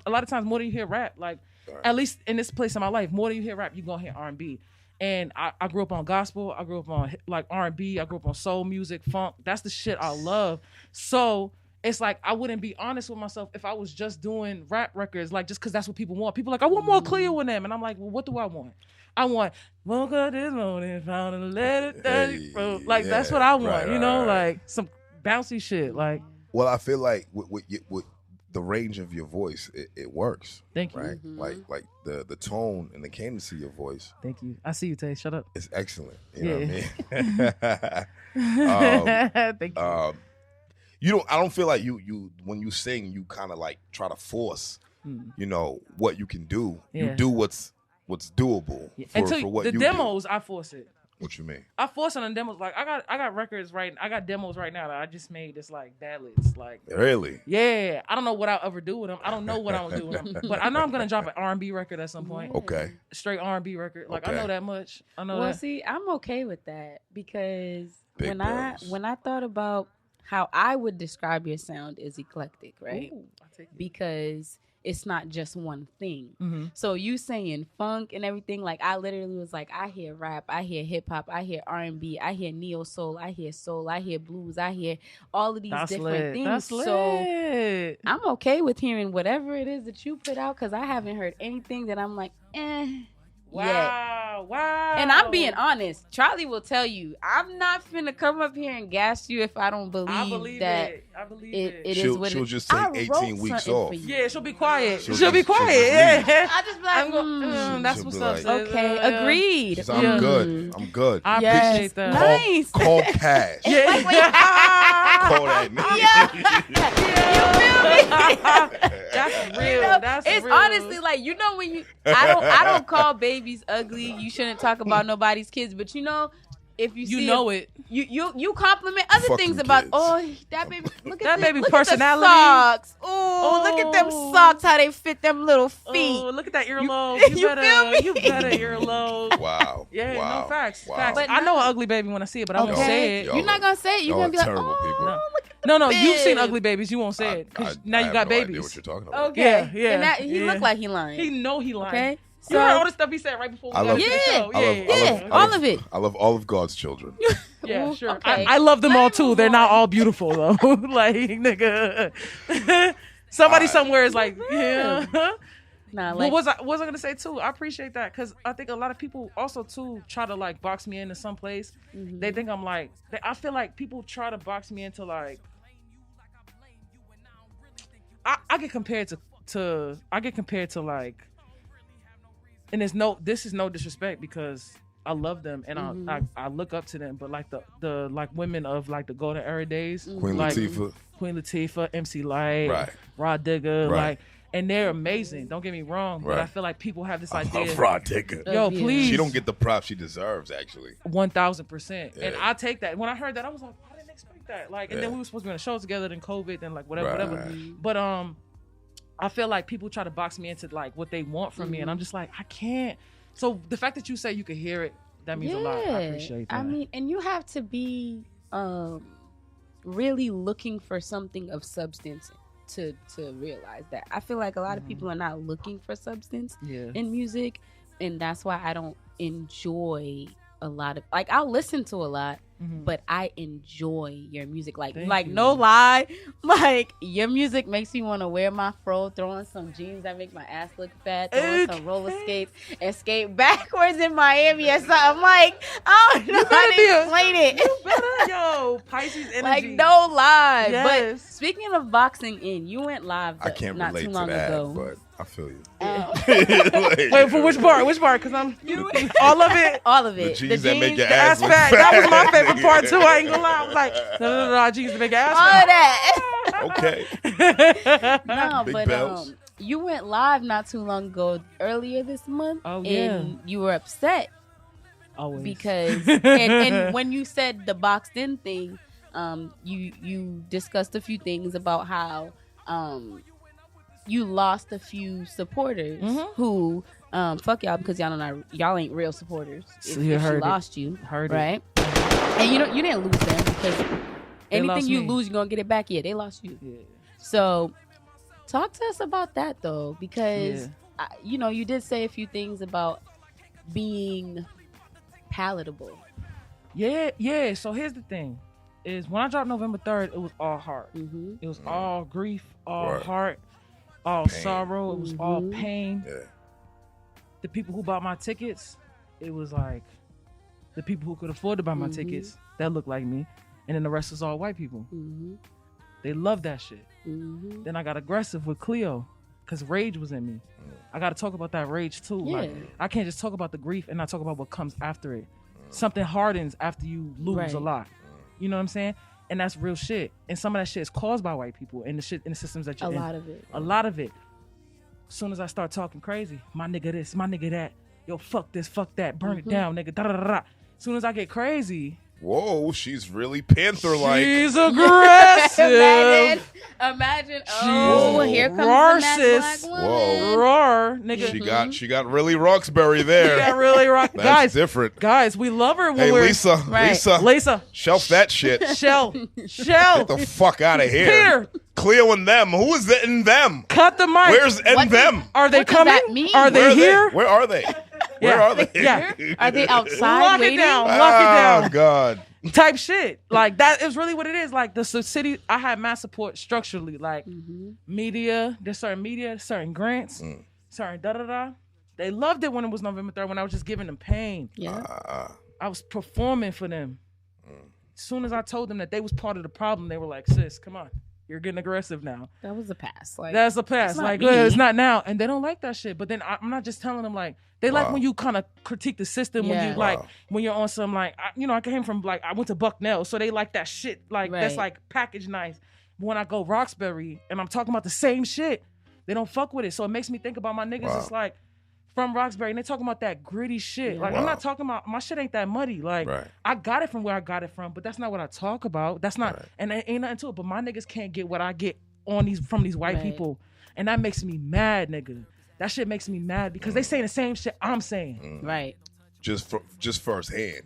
Speaker 3: a lot of times more than you hear rap. Like at least in this place in my life, more than you hear rap, you're gonna hear R&B. And I grew up on gospel. I grew up on like R&B. I grew up on soul music, funk. That's the shit I love. So it's like I wouldn't be honest with myself if I was just doing rap records, like just because that's what people want. People are like, I want more Cleo in them, and I'm like, well, what do I want? I want woke up this morning, found a letter like that's what I want, like some bouncy shit. Like,
Speaker 1: well, I feel like with the range of your voice, it works.
Speaker 3: Thank you.
Speaker 1: Right, like the tone and the cadence of your voice.
Speaker 3: Thank you. I see you, Tay. Shut up.
Speaker 1: It's excellent. You know what I mean? Thank you. I don't feel like you when you sing, you kind of like try to force, what you can do.
Speaker 3: Yeah.
Speaker 1: You do what's doable for what you do.
Speaker 3: The demos, I force it.
Speaker 1: What you mean?
Speaker 3: I force it on demos. Like I got records I got demos right now that I just made. It's like ballads. Like
Speaker 1: really?
Speaker 3: Yeah. I don't know what I'll ever do with them. I don't know what I'm gonna do with them. But I know I'm gonna drop an R&B record at some point.
Speaker 1: Okay.
Speaker 3: Straight R&B record. Like I know that much. I know that.
Speaker 2: Well, see, I'm okay with that because
Speaker 1: Big
Speaker 2: when I thought about how I would describe your sound is eclectic, right?
Speaker 3: Ooh, I'll take it.
Speaker 2: Because it's not just one thing.
Speaker 3: Mm-hmm.
Speaker 2: So you saying funk and everything, like I literally was like, I hear rap, I hear hip hop, I hear R&B, I hear neo soul, I hear soul, I hear blues, I hear all of these different things.
Speaker 3: That's lit.
Speaker 2: So I'm okay with hearing whatever it is that you put out because I haven't heard anything that I'm like,
Speaker 3: Wow.
Speaker 2: And I'm being honest. Charlie will tell you, I'm not finna come up here and gas you if I don't believe that
Speaker 3: it. I believe
Speaker 2: it
Speaker 1: she'll,
Speaker 2: is what
Speaker 1: she'll
Speaker 2: it
Speaker 1: just take
Speaker 2: I
Speaker 1: 18
Speaker 2: wrote
Speaker 1: weeks
Speaker 2: something
Speaker 1: off.
Speaker 2: for you.
Speaker 3: Yeah, she'll be quiet.
Speaker 1: She'll
Speaker 3: be
Speaker 1: just
Speaker 3: quiet.
Speaker 1: leave.
Speaker 3: Yeah.
Speaker 2: I just be like,
Speaker 3: that's
Speaker 1: She'll
Speaker 3: what's
Speaker 1: be
Speaker 3: up.
Speaker 1: like,
Speaker 3: sis.
Speaker 2: okay, agreed.
Speaker 1: She's like, I'm good. I'm good.
Speaker 3: I
Speaker 2: Yes,
Speaker 3: appreciate that.
Speaker 2: nice.
Speaker 1: Call cash. Call that nigga.
Speaker 2: You feel me?
Speaker 3: That's real.
Speaker 2: You know,
Speaker 3: That's
Speaker 2: it's
Speaker 3: real.
Speaker 2: honestly like, when you I don't call babies ugly. You shouldn't talk about nobody's kids, but if you see
Speaker 3: it.
Speaker 2: You compliment other
Speaker 1: Fuck
Speaker 2: things
Speaker 1: them
Speaker 2: about
Speaker 1: kids.
Speaker 2: that baby. Look
Speaker 3: That
Speaker 2: at
Speaker 3: baby
Speaker 2: look
Speaker 3: personality.
Speaker 2: At the socks. Ooh, look at them
Speaker 3: Oh.
Speaker 2: socks. How they fit them little feet.
Speaker 3: Oh, look at that earlobe.
Speaker 2: you feel me?
Speaker 3: You better earlobe.
Speaker 1: Wow.
Speaker 3: Yeah,
Speaker 1: wow.
Speaker 3: no facts.
Speaker 1: Wow.
Speaker 3: Facts.
Speaker 2: But
Speaker 3: I know an ugly baby when I see it, but I won't
Speaker 2: Okay.
Speaker 3: say it.
Speaker 1: Y'all
Speaker 2: You're not gonna say it. You're
Speaker 1: y'all
Speaker 2: gonna be like,
Speaker 1: terrible people.
Speaker 2: look at the
Speaker 3: No, you've seen
Speaker 2: bib.
Speaker 3: ugly babies. You won't say it because now
Speaker 1: I
Speaker 3: you
Speaker 1: have
Speaker 3: got
Speaker 1: no idea
Speaker 3: babies.
Speaker 1: what you're talking about.
Speaker 2: Okay.
Speaker 3: Yeah.
Speaker 2: And that, he
Speaker 3: yeah.
Speaker 2: looked like he lying.
Speaker 3: He know he lying.
Speaker 2: Okay.
Speaker 3: You heard all the stuff he said right before we
Speaker 1: I
Speaker 3: got
Speaker 1: love-
Speaker 3: into the
Speaker 2: Yeah.
Speaker 3: show.
Speaker 2: Yeah,
Speaker 1: I
Speaker 2: all of it.
Speaker 1: I love all of God's children.
Speaker 3: Yeah,
Speaker 2: Ooh,
Speaker 3: sure.
Speaker 2: okay.
Speaker 3: I love them
Speaker 2: Let
Speaker 3: all
Speaker 2: me
Speaker 3: too.
Speaker 2: move
Speaker 3: They're not
Speaker 2: on.
Speaker 3: all beautiful though. Like nigga, somebody
Speaker 1: Alright.
Speaker 3: somewhere is like, yeah.
Speaker 2: Nah,
Speaker 3: What
Speaker 2: like
Speaker 3: was I gonna say too? I appreciate that because I think a lot of people also too try to like box me into some place. They think I'm like. I feel like people try to box me into like. I get compared to like, and this is no disrespect because I love them and I look up to them, but like the like women of like the golden era days,
Speaker 1: Queen
Speaker 3: like
Speaker 1: Latifah.
Speaker 3: MC Light,
Speaker 1: Right.
Speaker 3: Rod Digger,
Speaker 1: Right.
Speaker 3: like, and they're amazing. Don't get me wrong, but
Speaker 1: Right.
Speaker 3: I feel like people have this
Speaker 1: I
Speaker 3: idea.
Speaker 1: love Rod Digger.
Speaker 3: Yo,
Speaker 2: Yeah.
Speaker 3: please.
Speaker 1: She don't get the props she deserves, actually.
Speaker 3: 1000%. And
Speaker 1: Yeah.
Speaker 3: I take that. When I heard that, I was like, I didn't expect that. Like, and then
Speaker 1: Yeah.
Speaker 3: we were supposed to be on a show together, then COVID, then like whatever.
Speaker 1: Right.
Speaker 3: But I feel like people try to box me into like what they want from me, and I'm just like, I can't. So the fact that you say you can hear it, that means a lot. I appreciate that.
Speaker 2: I mean, and you have to be really looking for something of substance to realize that. I feel like a lot of people are not looking for substance in music, and that's why I don't enjoy a lot of, like, I'll listen to a lot, but I enjoy your music. Like, no lie, like, your music makes me want to wear my fro, throw on some jeans that make my ass look fat, throw on some roller skates, and skate backwards in Miami or something. I'm like, I don't know how to explain it.
Speaker 3: You better, yo, Pisces energy.
Speaker 2: Like, no lie.
Speaker 3: Yes.
Speaker 2: But speaking of boxing in, you went live
Speaker 1: I can't
Speaker 2: not
Speaker 1: relate
Speaker 2: too
Speaker 1: to
Speaker 2: long
Speaker 1: that,
Speaker 2: ago.
Speaker 1: but I feel you.
Speaker 3: Wait, for which part? Which part? Because I'm all of it.
Speaker 2: All of it.
Speaker 1: The jeans that make your
Speaker 3: The
Speaker 1: ass
Speaker 3: ass
Speaker 1: look
Speaker 3: fat.
Speaker 1: fat.
Speaker 3: That was my favorite part too. I ain't gonna lie. I was like, no, jeans to make your ass
Speaker 2: All
Speaker 3: fat.
Speaker 2: of that.
Speaker 1: Okay.
Speaker 2: No,
Speaker 1: Big
Speaker 2: but
Speaker 1: bells.
Speaker 2: you went live not too long ago, earlier this month.
Speaker 3: Oh, yeah.
Speaker 2: And you were upset
Speaker 3: Always.
Speaker 2: because and when you said the boxed in thing, you discussed a few things about how you lost a few supporters who fuck y'all because y'all ain't real supporters. If
Speaker 3: you
Speaker 2: she
Speaker 3: heard
Speaker 2: lost you,
Speaker 3: Heard
Speaker 2: right? And you didn't lose them because anything you
Speaker 3: me.
Speaker 2: lose, you're gonna get it back. Yeah, they lost you.
Speaker 3: Yeah.
Speaker 2: So talk to us about that though, because you did say a few things about being palatable.
Speaker 3: Yeah. So here's the thing: is when I dropped November 3rd, it was all heart.
Speaker 2: Mm-hmm.
Speaker 3: It was all grief, all
Speaker 1: Right.
Speaker 3: heart, all
Speaker 1: Pain.
Speaker 3: sorrow. It was all pain.
Speaker 1: Yeah.
Speaker 3: The people who bought my tickets, it was like the people who could afford to buy my tickets that looked like me, and then the rest was all white people.
Speaker 2: Mm-hmm.
Speaker 3: They loved that shit.
Speaker 2: Mm-hmm.
Speaker 3: Then I got aggressive with Cleo because rage was in me. I got to talk about that rage too. Like, I can't just talk about the grief and not talk about what comes after it. Something hardens after you lose a lot. You know what I'm saying? And that's real shit. And some of that shit is caused by white people and the shit in the systems that you're in. A lot of it. As soon as I start talking crazy, my nigga this, my nigga that, yo, fuck this, fuck that, burn it down, nigga, da da da da. As soon as I get crazy,
Speaker 1: Whoa, she's really Panther-like.
Speaker 3: she's aggressive.
Speaker 2: Imagine.
Speaker 3: Whoa.
Speaker 2: Oh, here comes
Speaker 3: Roar,
Speaker 2: the mad
Speaker 3: sis.
Speaker 2: black woman.
Speaker 1: Whoa.
Speaker 3: Roar, nigga.
Speaker 1: She got really Roxbury there.
Speaker 3: Yeah, really rock.
Speaker 1: That's
Speaker 3: Guys,
Speaker 1: different.
Speaker 3: guys, we love her when
Speaker 1: Hey,
Speaker 3: we're
Speaker 1: Lisa,
Speaker 3: Lisa,
Speaker 1: shelf that shit.
Speaker 3: Shell,
Speaker 1: Get the fuck out of here.
Speaker 3: Peter.
Speaker 1: Cleo and them. Who is the in them?
Speaker 3: Cut the mic.
Speaker 1: Where's in them?
Speaker 3: Are they
Speaker 2: What does
Speaker 3: coming?
Speaker 2: that mean?
Speaker 3: Are they here?
Speaker 1: Where are they? Where
Speaker 3: Yeah.
Speaker 1: are they?
Speaker 3: Yeah.
Speaker 2: Are they outside
Speaker 3: Lock
Speaker 2: waiting?
Speaker 3: it down.
Speaker 1: Oh,
Speaker 3: Lock it down.
Speaker 1: God.
Speaker 3: Type shit. Like, that is really what it is. Like, the city, I had mass support structurally. Like, media, there's certain media, certain grants, certain da-da-da. They loved it when it was November 3rd, when I was just giving them pain.
Speaker 2: Yeah.
Speaker 3: I was performing for them. As soon as I told them that they was part of the problem, they were like, sis, come on. You're getting aggressive now.
Speaker 2: That was a pass. Like,
Speaker 3: That's a pass.
Speaker 2: it's not
Speaker 3: Like,
Speaker 2: me.
Speaker 3: it's not now. And they don't like that shit. But then I'm not just telling them, like, they like when you kind of critique the system, when you, like, when you're on some, like, I came from, like, I went to Bucknell, so they like that shit. Like, that's, like, packaged nice. But when I go Roxbury and I'm talking about the same shit, they don't fuck with it. So it makes me think about my niggas. It's like, from Roxbury, and they talking about that gritty shit. Like, I'm not talking about, my shit ain't that muddy. Like, I got it from where I got it from, but that's not what I talk about. That's not, and there ain't nothing to it. But my niggas can't get what I get from these white people. And that makes me mad, nigga. That shit makes me mad because they saying the same shit I'm saying.
Speaker 2: Right.
Speaker 1: Just firsthand.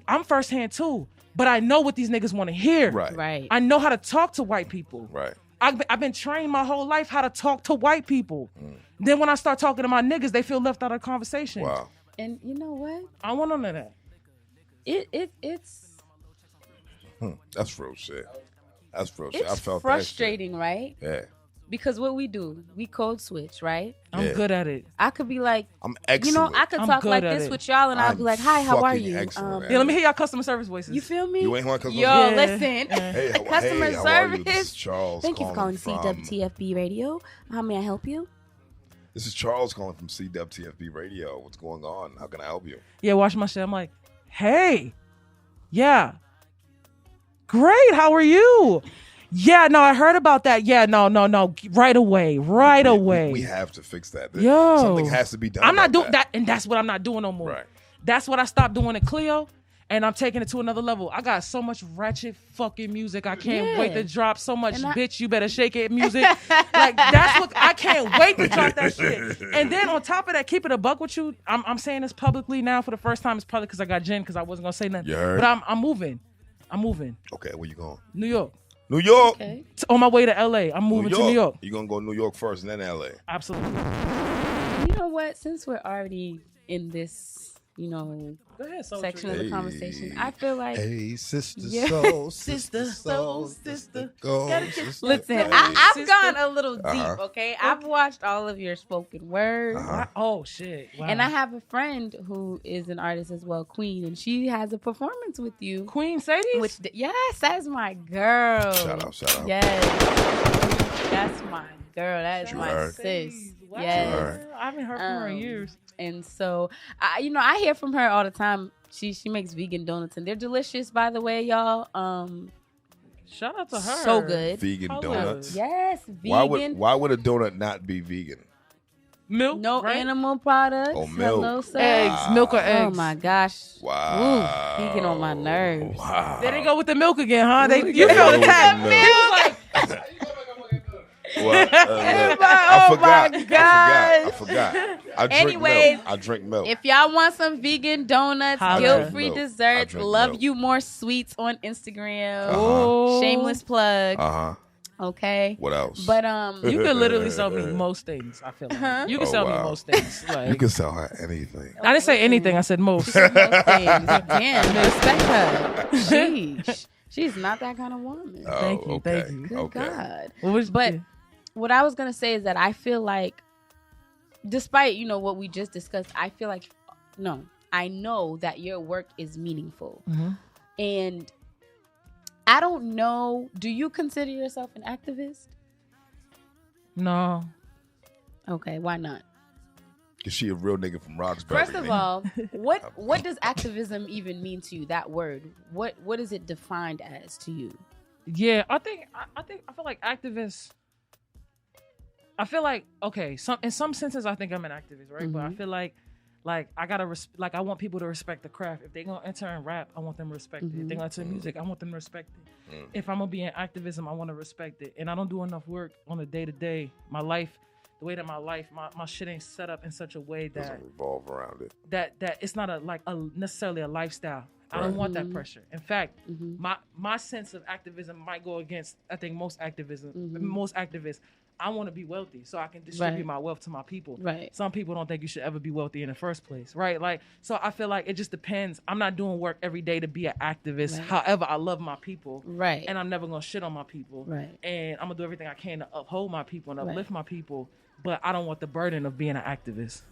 Speaker 3: I'm firsthand too, but I know what these niggas want to hear.
Speaker 2: Right.
Speaker 3: I know how to talk to white people.
Speaker 1: Right.
Speaker 3: I've been trained my whole life how to talk to white people. Then when I start talking to my niggas, they feel left out of the conversation.
Speaker 1: Wow.
Speaker 2: And you know what?
Speaker 3: I want none of that.
Speaker 2: It's
Speaker 1: That's real shit. That's real shit. I
Speaker 2: it's
Speaker 1: felt
Speaker 2: frustrating, right?
Speaker 1: that shit. Yeah.
Speaker 2: Because what we do, we code switch, right?
Speaker 3: I'm good at it.
Speaker 2: I could be like,
Speaker 1: I'm excellent.
Speaker 2: I could
Speaker 3: I'm
Speaker 2: talk
Speaker 3: good
Speaker 2: like
Speaker 3: at
Speaker 2: this
Speaker 3: it.
Speaker 2: with y'all, and I'll be like, "Hi, how are
Speaker 1: fucking
Speaker 2: you?"
Speaker 1: excellent at
Speaker 3: Yeah, let me hear y'all customer service voices.
Speaker 2: You feel me?
Speaker 1: You ain't want customer
Speaker 2: Yo,
Speaker 1: service?
Speaker 2: listen.
Speaker 1: Hey,
Speaker 2: Customer
Speaker 1: how are you? This is
Speaker 2: service.
Speaker 1: Charles.
Speaker 2: Thank you for calling
Speaker 1: from-
Speaker 2: CWTFB Radio. How may I help you?
Speaker 1: This is Charles calling from CWTFB Radio. What's going on? How can I help you?
Speaker 3: Yeah, watch my shit. I'm like, hey, yeah, great. How are you? Yeah, no, I heard about that. Yeah, no, right away. We
Speaker 1: have to fix that.
Speaker 3: Yo,
Speaker 1: something has to be done.
Speaker 3: I'm not doing that, and that's what I'm not doing no more.
Speaker 1: Right.
Speaker 3: That's what I stopped doing at Cleo, and I'm taking it to another level. I got so much ratchet fucking music. I can't wait to drop so much bitch, you better shake it music. Like, that's what I can't wait to drop that shit. And then on top of that, keep it a buck with you. I'm saying this publicly now for the first time. It's probably because I got Jen, because I wasn't gonna say nothing.
Speaker 1: You heard?
Speaker 3: But I'm moving.
Speaker 1: Okay, where you going?
Speaker 3: New York.
Speaker 1: New York.
Speaker 2: Okay.
Speaker 3: On my way to LA. I'm moving to New York.
Speaker 1: You're going to go New York first and then LA.
Speaker 3: Absolutely.
Speaker 2: You know what? Since we're already in this,
Speaker 3: Go ahead,
Speaker 2: section of the conversation, I feel like
Speaker 1: hey, sister,
Speaker 2: Yeah.
Speaker 1: soul,
Speaker 3: Sister, soul, sister.
Speaker 1: go,
Speaker 3: Gotta get-
Speaker 1: sister.
Speaker 2: listen,
Speaker 1: Hey.
Speaker 2: I've gone a little deep,
Speaker 1: Uh-huh.
Speaker 2: okay? I've watched all of your spoken word.
Speaker 1: Uh-huh.
Speaker 3: Oh shit! Wow.
Speaker 2: And I have a friend who is an artist as well, Queen, and she has a performance with you.
Speaker 3: Queen Sadie.
Speaker 2: Which, yes, that's my girl.
Speaker 1: Shout out.
Speaker 2: Yes, that's my girl. That is
Speaker 1: You
Speaker 2: my
Speaker 1: heard.
Speaker 2: sis.
Speaker 3: Wow.
Speaker 2: Yes.
Speaker 3: I haven't heard from her in years.
Speaker 2: And so, I hear from her all the time. She makes vegan donuts, and they're delicious, by the way, y'all.
Speaker 3: Shout out to her.
Speaker 2: So good.
Speaker 1: Vegan
Speaker 3: How
Speaker 1: donuts.
Speaker 2: Yes, vegan.
Speaker 1: Why would a donut not be vegan?
Speaker 3: Milk.
Speaker 2: No
Speaker 3: right?
Speaker 2: animal products.
Speaker 1: Oh, milk.
Speaker 2: Hello, sir.
Speaker 3: Eggs. Milk or
Speaker 2: Oh
Speaker 3: eggs.
Speaker 2: my gosh.
Speaker 1: Wow.
Speaker 2: Ooh, vegan on my nerves.
Speaker 1: Wow.
Speaker 3: There they go with the milk again, huh? You
Speaker 1: They
Speaker 3: felt
Speaker 1: go with
Speaker 3: attacked.
Speaker 1: the
Speaker 3: He
Speaker 1: milk.
Speaker 3: was like,
Speaker 1: Well,
Speaker 2: Oh my
Speaker 1: I forgot. I drink
Speaker 2: Anyways,
Speaker 1: milk. I drink milk.
Speaker 2: If y'all want some vegan donuts,
Speaker 3: Holla.
Speaker 2: guilt-free
Speaker 1: Milk. I
Speaker 2: desserts,
Speaker 1: drink
Speaker 2: love
Speaker 1: milk.
Speaker 2: you more sweets on Instagram.
Speaker 1: Uh-huh.
Speaker 2: Shameless plug. Okay.
Speaker 1: What else?
Speaker 2: But
Speaker 3: you could literally sell me most things. I feel like you can
Speaker 1: Oh,
Speaker 3: sell
Speaker 1: wow.
Speaker 3: me most things.
Speaker 1: You
Speaker 3: Like,
Speaker 1: can sell her anything.
Speaker 3: I didn't say anything. I said most.
Speaker 2: most things. Damn, respect her. Sheesh. She's not that kind of woman.
Speaker 1: Oh,
Speaker 3: Thank you,
Speaker 1: okay.
Speaker 3: thank you.
Speaker 2: Good
Speaker 1: Okay.
Speaker 2: God.
Speaker 3: What was-
Speaker 2: But what I was gonna say is that I feel like, despite what we just discussed, I know that your work is meaningful,
Speaker 3: Mhm.
Speaker 2: and I don't know. Do you consider yourself an activist?
Speaker 3: No.
Speaker 2: Okay, why not?
Speaker 1: Cause she a real nigga from Roxbury.
Speaker 2: First of all, what does activism even mean to you? That word, what is it defined as to you?
Speaker 3: Yeah, I feel like activists. I feel like in some senses I think I'm an activist, right? But I feel like I gotta I want people to respect the craft. If they gonna enter and rap, I want them to respect it. If they gonna enter music, I want them to respect it. If I'm gonna be in activism, I want to respect it. And I don't do enough work on a day to day. My life, the way that my shit ain't set up in such a way that
Speaker 1: doesn't revolve around it.
Speaker 3: that it's not necessarily a lifestyle. I don't want that pressure. In fact, my sense of activism might go against I think most activists. I want to be wealthy so I can distribute my wealth to my people.
Speaker 2: Right.
Speaker 3: Some people don't think you should ever be wealthy in the first place, right? Like, so I feel like it just depends. I'm not doing work every day to be an activist.
Speaker 2: Right.
Speaker 3: However, I love my people.
Speaker 2: Right.
Speaker 3: And I'm never going to shit on my people.
Speaker 2: Right.
Speaker 3: And I'm going to do everything I can to uphold my people and uplift my people. But I don't want the burden of being an activist.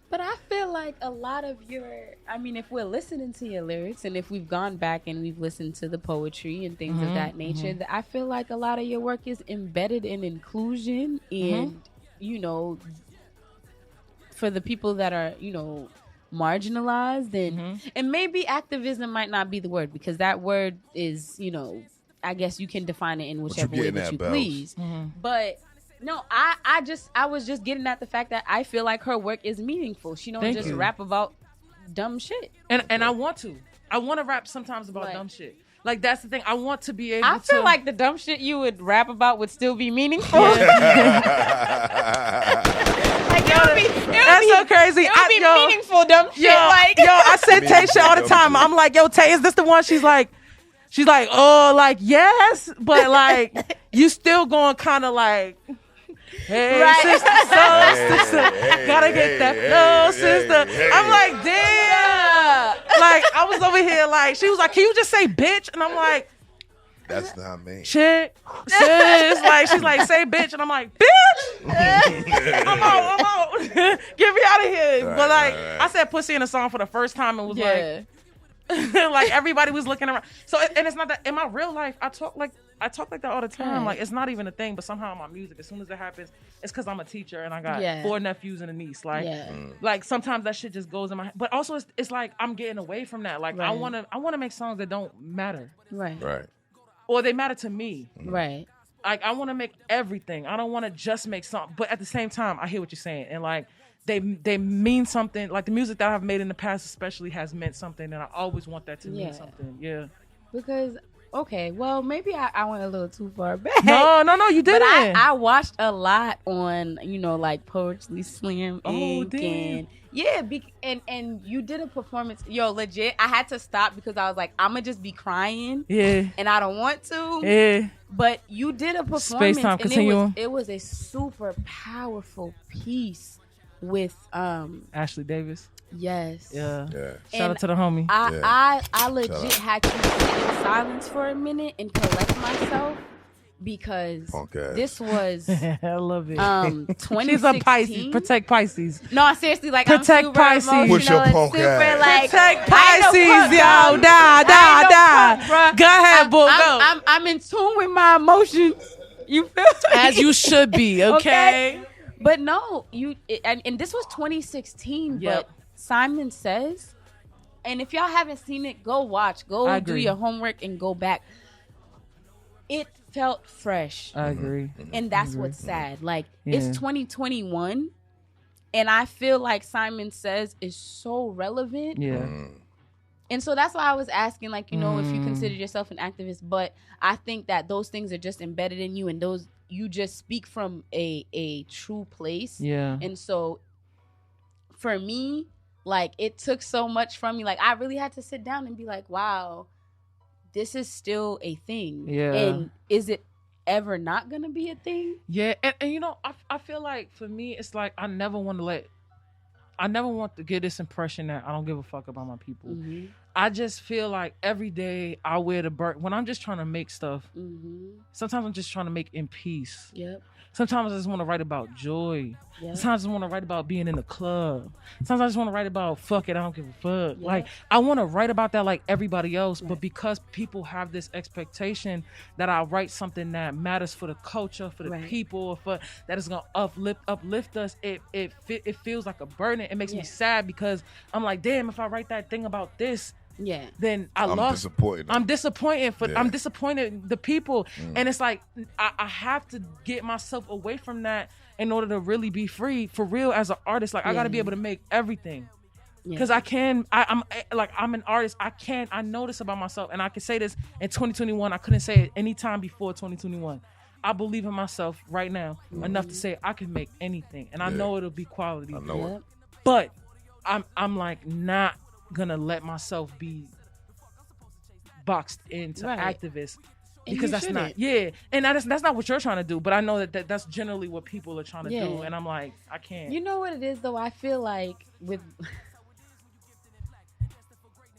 Speaker 2: But I feel like a lot of if we're listening to your lyrics and if we've gone back and we've listened to the poetry and things of that nature, that I feel like a lot of your work is embedded in inclusion and, for the people that are, marginalized and maybe activism might not be the word because that word is, I guess you can define it in whichever way that you please. But no, I was just getting at the fact that I feel like her work is meaningful. She don't just rap about dumb shit.
Speaker 3: And I want to rap sometimes about dumb shit. Like that's the thing. I want to be able to.
Speaker 2: I feel like the dumb shit you would rap about would still be meaningful.
Speaker 3: That's so crazy.
Speaker 2: It would be meaningful dumb shit.
Speaker 3: I said Tay shit all the time. I'm like, yo, Tay, is this the one? She's like, oh, like yes, but like you still going kind of like. Hey, sister, gotta get that flow, sister. I'm like, damn. Like, I was over here, like, she was like, can you just say bitch? And I'm like,
Speaker 1: that's not me.
Speaker 3: Chick, sis. Like, she's like, say bitch. And I'm like, bitch. I'm out. Get me out of here.
Speaker 1: Right,
Speaker 3: but like,
Speaker 1: right.
Speaker 3: I said pussy in a song for the first time and was like, like everybody was looking around. So, and it's not that in my real life, I talk like that all the time. Like it's not even a thing, but somehow in my music, as soon as it happens, it's because I'm a teacher and I got 4 nephews and a niece. Like, like sometimes that shit just goes in my head. But also, it's like I'm getting away from that. Like I wanna make songs that don't matter,
Speaker 2: Right.
Speaker 3: or they matter to me.
Speaker 2: Right.
Speaker 3: Like I want to make everything. I don't want to just make something. But at the same time, I hear what you're saying, and like they mean something. Like the music that I've made in the past, especially, has meant something, and I always want that to mean something. Yeah.
Speaker 2: Because Okay, well, maybe I went a little too far back.
Speaker 3: No, you didn't.
Speaker 2: But I watched a lot on, like Poetry Slam Inc. And yeah, and you did a performance. Yo, legit, I had to stop because I was like, I'm going to just be crying.
Speaker 3: Yeah.
Speaker 2: And I don't want to.
Speaker 3: Yeah.
Speaker 2: But you did a performance.
Speaker 3: Space-time continuum.
Speaker 2: It was a super powerful piece with
Speaker 3: Ashley Davis.
Speaker 2: Yes.
Speaker 3: Yeah. Shout out to the homie.
Speaker 2: I legit had to sit in silence for a minute and collect myself because this was
Speaker 3: I love it.
Speaker 2: 2016.
Speaker 3: She's a Pisces. Protect Pisces.
Speaker 2: No, seriously, like
Speaker 3: Protect
Speaker 2: I'm super
Speaker 3: Pisces.
Speaker 2: emotional.
Speaker 1: Push your
Speaker 2: and
Speaker 1: punk
Speaker 2: super
Speaker 1: ass.
Speaker 2: like
Speaker 3: Protect
Speaker 2: I ain't
Speaker 3: Pisces,
Speaker 2: no punk,
Speaker 3: yo.
Speaker 2: bro.
Speaker 3: Go ahead, boo. Go.
Speaker 2: I'm in tune with my emotions. You feel me?
Speaker 3: As you should be. Okay.
Speaker 2: But no, and this was 2016.
Speaker 3: Yep.
Speaker 2: But Simon Says, and if y'all haven't seen it, go watch. Go do your homework and go back. It felt fresh.
Speaker 3: I agree.
Speaker 2: And that's what's sad. Like, it's 2021, and I feel like Simon Says is so relevant.
Speaker 3: Yeah.
Speaker 2: And so that's why I was asking, like, if you consider yourself an activist, but I think that those things are just embedded in you, and those you just speak from a true place.
Speaker 3: Yeah.
Speaker 2: And so for me, like, it took so much from me. Like, I really had to sit down and be like, wow, this is still a thing.
Speaker 3: Yeah.
Speaker 2: And is it ever not going to be a thing?
Speaker 3: Yeah. And I feel like for me, it's like I never want to get this impression that I don't give a fuck about my people.
Speaker 2: Mm-hmm.
Speaker 3: I just feel like every day I wear the burden. When I'm just trying to make stuff, sometimes I'm just trying to make in peace.
Speaker 2: Yep.
Speaker 3: Sometimes I just want to write about joy.
Speaker 2: Yep.
Speaker 3: Sometimes I just want to write about being in the club. Sometimes I just want to write about fuck it, I don't give a fuck.
Speaker 2: Yep.
Speaker 3: Like, I want to write about that like everybody else, but because people have this expectation that I write something that matters for the culture, for the people, for that is gonna uplift us, it feels like a burden. It makes me sad because I'm like, damn, if I write that thing about this, then I'm disappointed. I'm disappointed the people. And it's like I have to get myself away from that in order to really be free for real as an artist. Like I gotta be able to make everything. Because I'm an artist. I know this about myself, and I can say this in 2021. I couldn't say it any time before 2021. I believe in myself right now enough to say I can make anything, and I know it'll be quality.
Speaker 1: I know it.
Speaker 3: But I'm like not gonna let myself be boxed into activists because that's not and that's not what you're trying to do. But I know that's generally what people are trying to do, and I'm like, I can't.
Speaker 2: You know what it is though? I feel like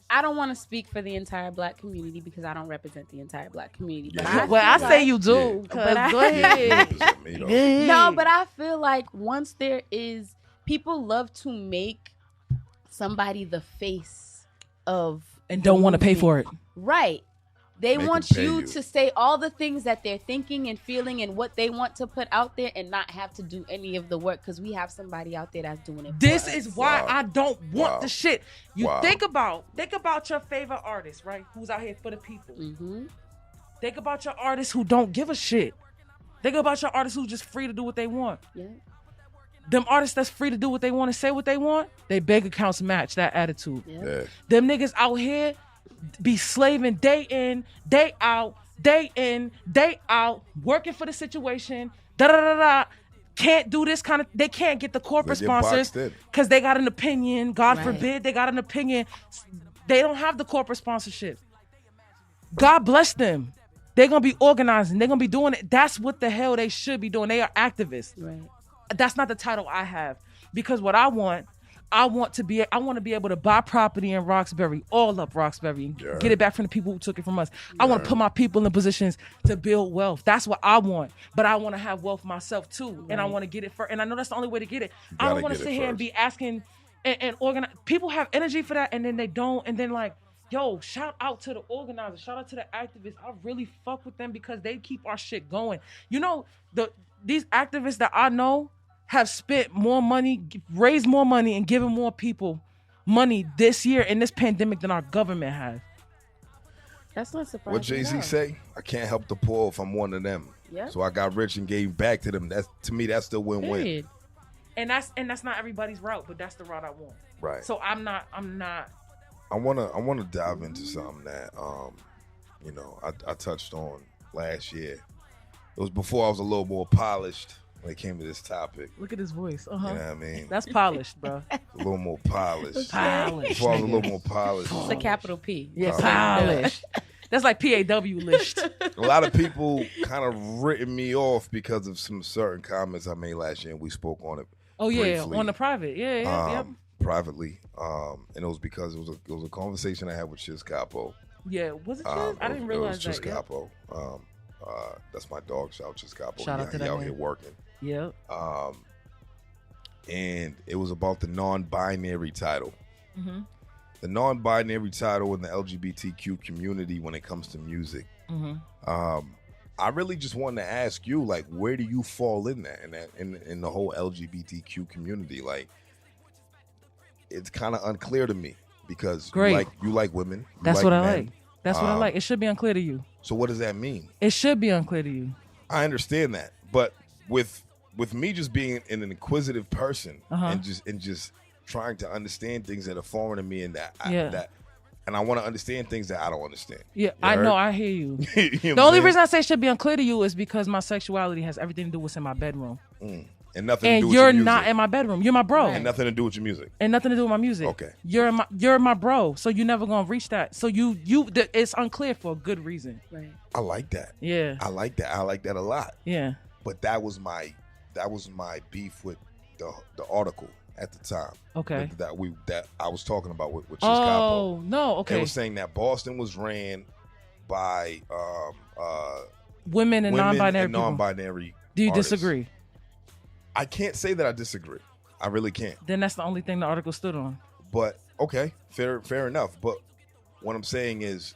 Speaker 2: I don't want to speak for the entire Black community because I don't represent the entire Black community. But
Speaker 3: I say you do. Go ahead.
Speaker 2: No, but I feel like once there is, people love to make somebody the face of
Speaker 3: and don't want to pay for it.
Speaker 2: Right. They want you to say all the things that they're thinking and feeling and what they want to put out there and not have to do any of the work because we have somebody out there that's doing it.
Speaker 3: This is why I don't want the shit. You think about your favorite artist, right? Who's out here for the people. Mm-hmm. Think about your artists who don't give a shit. Think about your artists who's just free to do what they want. Yeah. Them artists that's free to do what they want and say what they want, they bank accounts match that attitude. Yeah. Them niggas out here be slaving day in, day out, working for the situation, can't do this kind of, they can't get the corporate sponsors because they got an opinion. God forbid they got an opinion. They don't have the corporate sponsorship. God bless them. They're going to be organizing. They're going to be doing it. That's what the hell they should be doing. They are activists. Right. That's not the title I have because what I want to be able to buy property in Roxbury, all up Roxbury, and get it back from the people who took it from us. I want to put my people in positions to build wealth. That's what I want. But I want to have wealth myself too. And I want to get it first. And I know that's the only way to get it. I don't want to sit here and be asking and organize. People have energy for that and then they don't. And then like, yo, shout out to the organizers. Shout out to the activists. I really fuck with them because they keep our shit going. You know, these activists that I know have spent more money, raised more money, and given more people money this year in this pandemic than our government has.
Speaker 2: That's not surprising.
Speaker 1: What Jay-Z say? I can't help the poor if I'm one of them. Yep. So I got rich and gave back to them. That's, to me, that's still win-win.
Speaker 2: Period.
Speaker 3: And that's not everybody's route, but that's the route I want. Right. So I'm not.
Speaker 1: I wanna dive into something that you know, I touched on last year. It was before I was a little more polished when it came to this topic.
Speaker 3: Look at his voice.
Speaker 1: You know what I mean?
Speaker 3: That's polished, bro.
Speaker 1: A little more polished.
Speaker 3: Polished.
Speaker 1: Before I was a little more polished.
Speaker 2: It's a capital P.
Speaker 3: Yeah, polished. That's like PAW list.
Speaker 1: A lot of people kind of written me off because of some certain comments I made last year, and we spoke on it.
Speaker 3: Oh yeah,
Speaker 1: briefly,
Speaker 3: on the private. Yeah.
Speaker 1: privately. And it was because it was a conversation I had with Shiz Capo.
Speaker 3: Yeah, was it Shiz? I didn't realize
Speaker 1: it was
Speaker 3: that.
Speaker 1: Shiz Capo. That's my dog. Shout out Shiz Capo.
Speaker 3: Shout out to that
Speaker 1: out
Speaker 3: man.
Speaker 1: here working.
Speaker 3: Yeah.
Speaker 1: And it was about the non-binary title.
Speaker 3: Mm-hmm.
Speaker 1: The non-binary title in the LGBTQ community when it comes to music.
Speaker 3: Mm-hmm.
Speaker 1: I really just wanted to ask you, like, where do you fall in that in the whole LGBTQ community? Like, it's kind of unclear to me because you like women.
Speaker 3: That's what I like. That's what I like. It should be unclear to you.
Speaker 1: So what does that mean?
Speaker 3: It should be unclear to you.
Speaker 1: I understand that, but with me just being an inquisitive person and just trying to understand things that are foreign to me and and I want to understand things that I don't understand.
Speaker 3: Yeah, I know. I hear you.
Speaker 1: You know
Speaker 3: the only reason I say it should be unclear to you is because my sexuality has everything to do with what's in my bedroom.
Speaker 1: And nothing to do with
Speaker 3: you're
Speaker 1: your music.
Speaker 3: not in my bedroom. You're my bro.
Speaker 1: And nothing to do with your music.
Speaker 3: And nothing to do with my music.
Speaker 1: Okay.
Speaker 3: You're my bro. So you're never gonna reach that. So it's unclear for a good reason.
Speaker 2: Right.
Speaker 1: I like that.
Speaker 3: Yeah.
Speaker 1: I like that. I like that a lot.
Speaker 3: Yeah.
Speaker 1: But that was my beef with the article at the time.
Speaker 3: Okay.
Speaker 1: That I was talking about with Shiz
Speaker 3: Oh
Speaker 1: Capo.
Speaker 3: no. Okay.
Speaker 1: They were saying that Boston was ran by
Speaker 3: women and non-binary people.
Speaker 1: Non-binary.
Speaker 3: Do you
Speaker 1: artists.
Speaker 3: disagree?
Speaker 1: I can't say that I disagree. I really can't.
Speaker 3: Then that's the only thing the article stood on.
Speaker 1: But okay, fair enough. But what I'm saying is,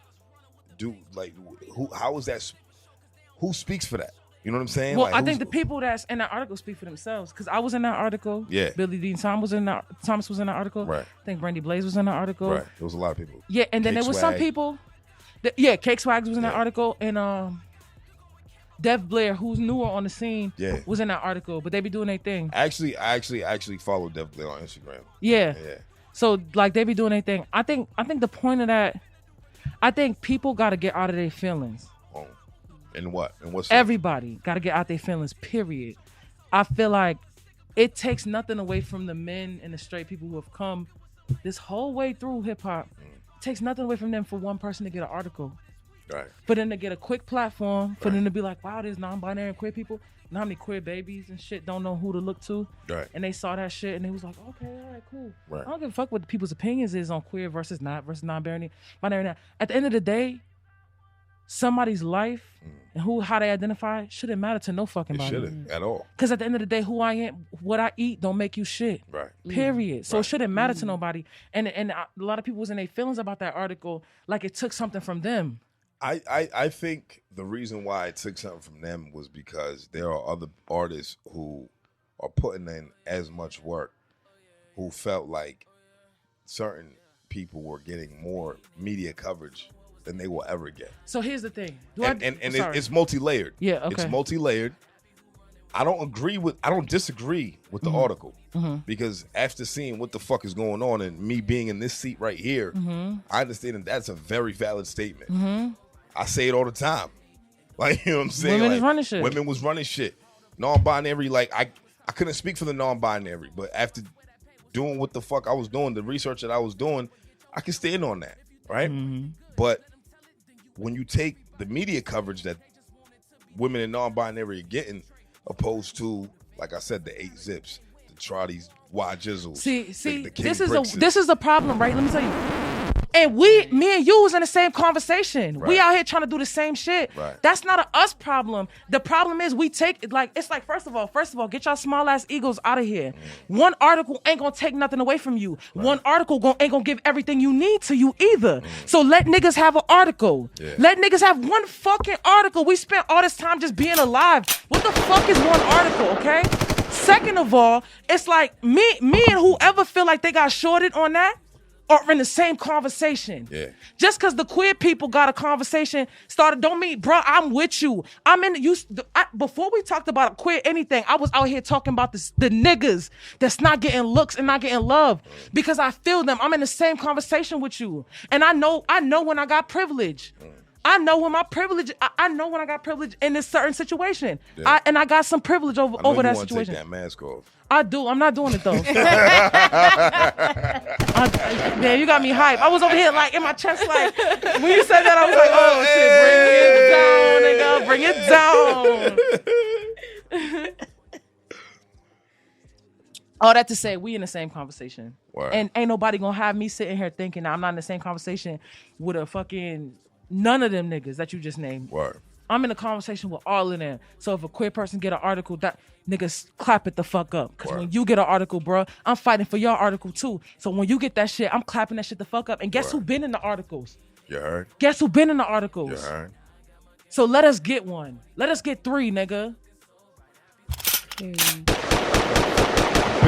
Speaker 1: how is that? Who speaks for that? You know what I'm saying?
Speaker 3: Well,
Speaker 1: like,
Speaker 3: I think the people that's in that article speak for themselves. Because I was in that article.
Speaker 1: Yeah.
Speaker 3: Billy Dean Thomas was in that article.
Speaker 1: Right.
Speaker 3: I think Brandy Blaze was in that article.
Speaker 1: Right. There was a lot of people.
Speaker 3: Yeah, and then
Speaker 1: Cake
Speaker 3: there was
Speaker 1: Swag.
Speaker 3: some people. Cake Swags was in that article, and Dev Blair, who's newer on the scene, was in that article. But they be doing their thing.
Speaker 1: I actually follow Dev Blair on Instagram.
Speaker 3: Yeah.
Speaker 1: Yeah.
Speaker 3: So like they be doing their thing. I think the point of that, I think people got to get out of their feelings.
Speaker 1: Oh. And what? And what's
Speaker 3: Everybody got to get out their feelings. Period. I feel like it takes nothing away from the men and the straight people who have come this whole way through hip hop. It takes nothing away from them for one person to get an article.
Speaker 1: Right.
Speaker 3: For them to get a quick platform, for them to be like, wow, there's non-binary and queer people. You know how many queer babies and shit don't know who to look to?
Speaker 1: Right.
Speaker 3: And they saw that shit and they was like, okay, all right, cool.
Speaker 1: Right.
Speaker 3: I don't give a fuck what the people's opinions is on queer versus non-binary. At the end of the day, somebody's life and how they identify shouldn't matter to no fucking body.
Speaker 1: It shouldn't at all.
Speaker 3: Because at the end of the day, who I am, what I eat don't make you shit.
Speaker 1: Right.
Speaker 3: Period. So it shouldn't matter to nobody. And a lot of people was in their feelings about that article like it took something from them.
Speaker 1: I think the reason why it took something from them was because there are other artists who are putting in as much work who felt like certain people were getting more media coverage than they will ever get.
Speaker 3: So here's the thing.
Speaker 1: It's multi-layered.
Speaker 3: Yeah, okay.
Speaker 1: It's multi-layered. I don't disagree with the article because after seeing what the fuck is going on and me being in this seat right here, I understand that that's a very valid statement. I say it all the time. Like, you know what I'm saying?
Speaker 3: Women is running shit.
Speaker 1: Women was running shit. Non-binary, like, I couldn't speak for the non-binary, but after doing what the fuck I was doing, the research that I was doing, I can stand on that, right? But when you take the media coverage that women in non-binary are getting, opposed to, like I said, the 8 Zips, the Trotties, Y Jizzles.
Speaker 3: See,
Speaker 1: the King
Speaker 3: this
Speaker 1: Brixes.
Speaker 3: is a problem, right? Let me tell you. And me and you was in the same conversation.
Speaker 1: Right.
Speaker 3: We out here trying to do the same shit.
Speaker 1: Right.
Speaker 3: That's not a us problem. The problem is we take it's like first of all, get y'all small ass egos out of here. One article ain't gonna take nothing away from you.
Speaker 1: Right.
Speaker 3: One article ain't gonna give everything you need to you either. So let niggas have an article.
Speaker 1: Yeah.
Speaker 3: Let niggas have one fucking article. We spent all this time just being alive. What the fuck is one article, okay? Second of all, it's like me and whoever feel like they got shorted on that are in the same conversation.
Speaker 1: Yeah.
Speaker 3: Just because the queer people got a conversation started, don't mean, bro, I'm with you. Before we talked about queer anything, I was out here talking about the niggas that's not getting looks and not getting love because I feel them. I'm in the same conversation with you. And I know when I got privilege. I know when my privilege. I know when I got privilege in this certain situation.
Speaker 1: Yeah.
Speaker 3: I got some privilege over that situation.
Speaker 1: Take that mask off.
Speaker 3: I do. I'm not doing it though. Damn, you got me hype. I was over here like in my chest, like when you said that, I was like, oh shit, bring it down, nigga, bring it down. All that to say, we in the same conversation.
Speaker 1: Word.
Speaker 3: And ain't nobody gonna have me sitting here thinking I'm not in the same conversation with a fucking none of them niggas that you just named.
Speaker 1: Word.
Speaker 3: I'm in a conversation with all of them. So if a queer person get an article, that niggas clap it the fuck up. Because when you get an article, bro, I'm fighting for your article too. So when you get that shit, I'm clapping that shit the fuck up. And guess who been in the articles?
Speaker 1: You heard?
Speaker 3: Guess who been in the articles?
Speaker 1: You heard?
Speaker 3: So let us get one. Let us get 3, nigga.
Speaker 1: Big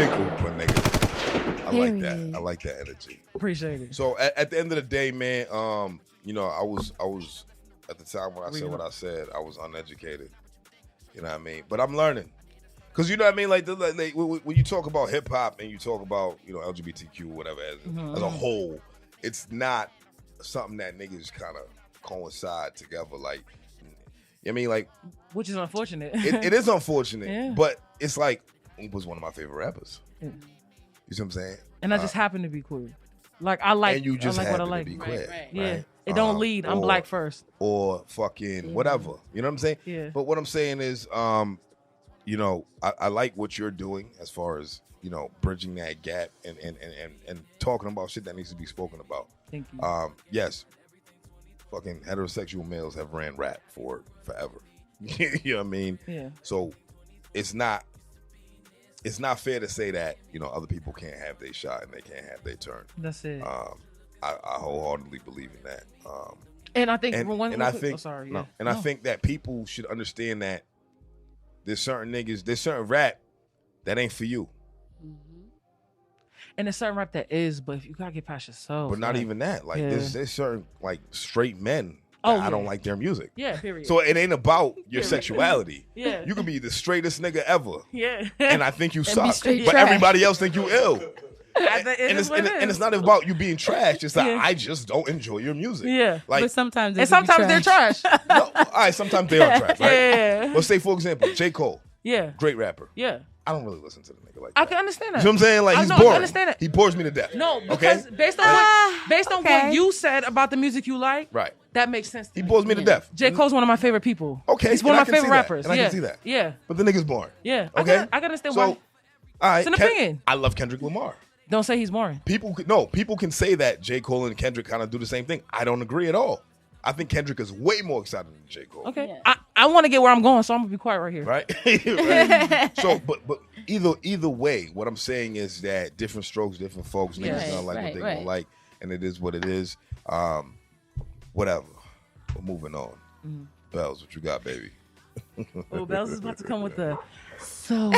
Speaker 1: Oompa nigga. I like that. I like that energy.
Speaker 3: Appreciate it.
Speaker 1: So at the end of the day, man, you know, I was at the time when I said what I said, I was uneducated. You know what I mean? But I'm learning. Cause you know what I mean? Like when you talk about hip hop and you talk about, you know, LGBTQ, whatever, as a whole, it's not something that niggas kind of coincide together. Like, you know what I mean? Like,
Speaker 3: which is unfortunate.
Speaker 1: It is unfortunate,
Speaker 3: Yeah.
Speaker 1: but it's like Oompa's one of my favorite rappers.
Speaker 3: Yeah.
Speaker 1: You see what I'm saying?
Speaker 3: And I just happen to be queer. Like I like,
Speaker 1: and you just
Speaker 3: I like what I
Speaker 1: happen
Speaker 3: like.
Speaker 1: to be queer.
Speaker 2: Right.
Speaker 3: Yeah.
Speaker 1: Right?
Speaker 3: It don't lead. I'm black first.
Speaker 1: Or fucking whatever. You know what I'm saying?
Speaker 3: Yeah.
Speaker 1: But what I'm saying is, you know, I like what you're doing as far as, you know, bridging that gap and talking about shit that needs to be spoken about.
Speaker 3: Thank you.
Speaker 1: Yes, fucking heterosexual males have ran rap for forever. You know what I mean?
Speaker 3: Yeah.
Speaker 1: So it's not fair to say that, you know, other people can't have their shot and they can't have their turn.
Speaker 3: That's it.
Speaker 1: I wholeheartedly believe in that.
Speaker 3: And I think
Speaker 1: I think that people should understand that there's certain rap that ain't for you.
Speaker 3: And there's certain rap that is, but if you gotta get past yourself.
Speaker 1: But not even that. Like there's certain like straight men
Speaker 3: Oh,
Speaker 1: I don't like their music.
Speaker 3: Yeah, period.
Speaker 1: So it ain't about your sexuality.
Speaker 3: Yeah.
Speaker 1: You can be the straightest nigga ever.
Speaker 3: Yeah.
Speaker 1: And I think you suck. But
Speaker 2: trash.
Speaker 1: everybody else think you ill.
Speaker 3: And
Speaker 1: it's not about you being trash. It's like, I just don't enjoy your music.
Speaker 3: Yeah.
Speaker 1: Like,
Speaker 2: but sometimes
Speaker 3: they're trash.
Speaker 1: No, all right, sometimes they are trash, right?
Speaker 3: Yeah.
Speaker 1: Let's say, for example, J. Cole.
Speaker 3: Yeah.
Speaker 1: Great rapper.
Speaker 3: Yeah.
Speaker 1: I don't really listen to the nigga like that.
Speaker 3: I can understand that.
Speaker 1: You know what I'm saying? Like, he's
Speaker 3: I
Speaker 1: boring.
Speaker 3: understand it.
Speaker 1: He bores me to death.
Speaker 3: No, because based on what you said about the music you like,
Speaker 1: right,
Speaker 3: that makes sense to
Speaker 1: he
Speaker 3: me.
Speaker 1: bores me to death.
Speaker 3: J. Cole's one of my favorite people.
Speaker 1: Okay.
Speaker 3: He's one of my favorite rappers.
Speaker 1: And I can see that.
Speaker 3: Yeah.
Speaker 1: But the nigga's boring.
Speaker 3: Yeah.
Speaker 1: Okay.
Speaker 3: I can understand
Speaker 1: so,
Speaker 3: why.
Speaker 1: all right.
Speaker 3: It's an opinion.
Speaker 1: I love Kendrick Lamar.
Speaker 3: Don't say he's boring.
Speaker 1: People can say that J. Cole and Kendrick kind of do the same thing. I don't agree at all. I think Kendrick is way more exciting than J. Cole.
Speaker 3: Okay. Yeah. I want to get where I'm going, so I'm gonna be quiet right here.
Speaker 1: Right. Right? So, but either way, what I'm saying is that different strokes, different folks. Niggas gonna like what they gonna like, and it is what it is. Whatever. We're moving on.
Speaker 3: Mm-hmm.
Speaker 1: Bells, what you got, baby?
Speaker 3: Oh, Bells is about to come with the so.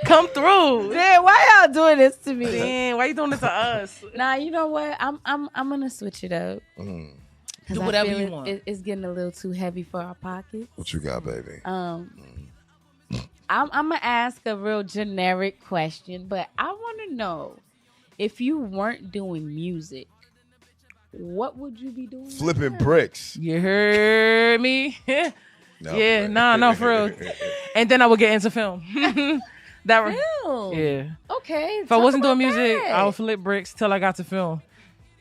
Speaker 3: Come through.
Speaker 2: Man, why y'all doing this to me?
Speaker 3: Man, why you doing this to us?
Speaker 2: Nah, you know what? I'm gonna switch it up.
Speaker 3: Do whatever you want.
Speaker 2: It's getting a little too heavy for our pockets.
Speaker 1: What you got, baby?
Speaker 2: I'm gonna ask a real generic question, but I want to know, if you weren't doing music, what would you be doing?
Speaker 1: Flipping bricks.
Speaker 3: You heard me?
Speaker 1: No,
Speaker 3: yeah, no, for real. And then I would get into film.
Speaker 2: Film?
Speaker 3: Yeah.
Speaker 2: Okay.
Speaker 3: If I wasn't doing music, I would flip bricks till I got to film.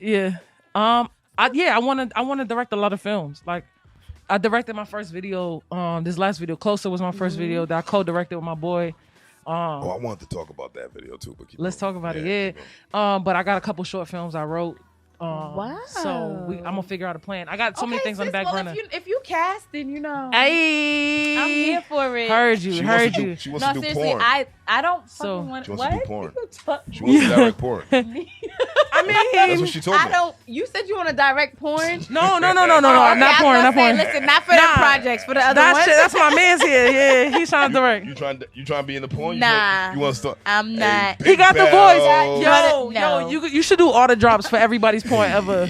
Speaker 3: Yeah. I want to direct a lot of films. Like, I directed my first video. This last video, Closer, was my first video that I co-directed with my boy.
Speaker 1: I wanted to talk about that video too, but
Speaker 3: let's talk about it. Yeah. But I got a couple short films I wrote.
Speaker 2: Wow.
Speaker 3: So I'm gonna figure out a plan. I got so many things on the back burner.
Speaker 2: If you cast, then
Speaker 3: Hey,
Speaker 2: I'm here for it.
Speaker 3: Heard you.
Speaker 1: She wants to do
Speaker 2: seriously,
Speaker 1: porn.
Speaker 2: I don't fucking want.
Speaker 1: She wants to do porn.
Speaker 2: What?
Speaker 1: She wants to direct porn.
Speaker 3: I mean,
Speaker 1: that's what she told me.
Speaker 2: You said you want to direct porn?
Speaker 3: No. Not porn.
Speaker 2: Listen, not for the projects, for the other ones.
Speaker 3: That's my man's here. Yeah, he's trying to direct.
Speaker 1: You trying to be in the porn?
Speaker 2: Nah.
Speaker 1: You want to start?
Speaker 2: I'm not.
Speaker 3: He got the voice.
Speaker 2: No.
Speaker 3: Yo, you should do all the drops for everybody's point ever.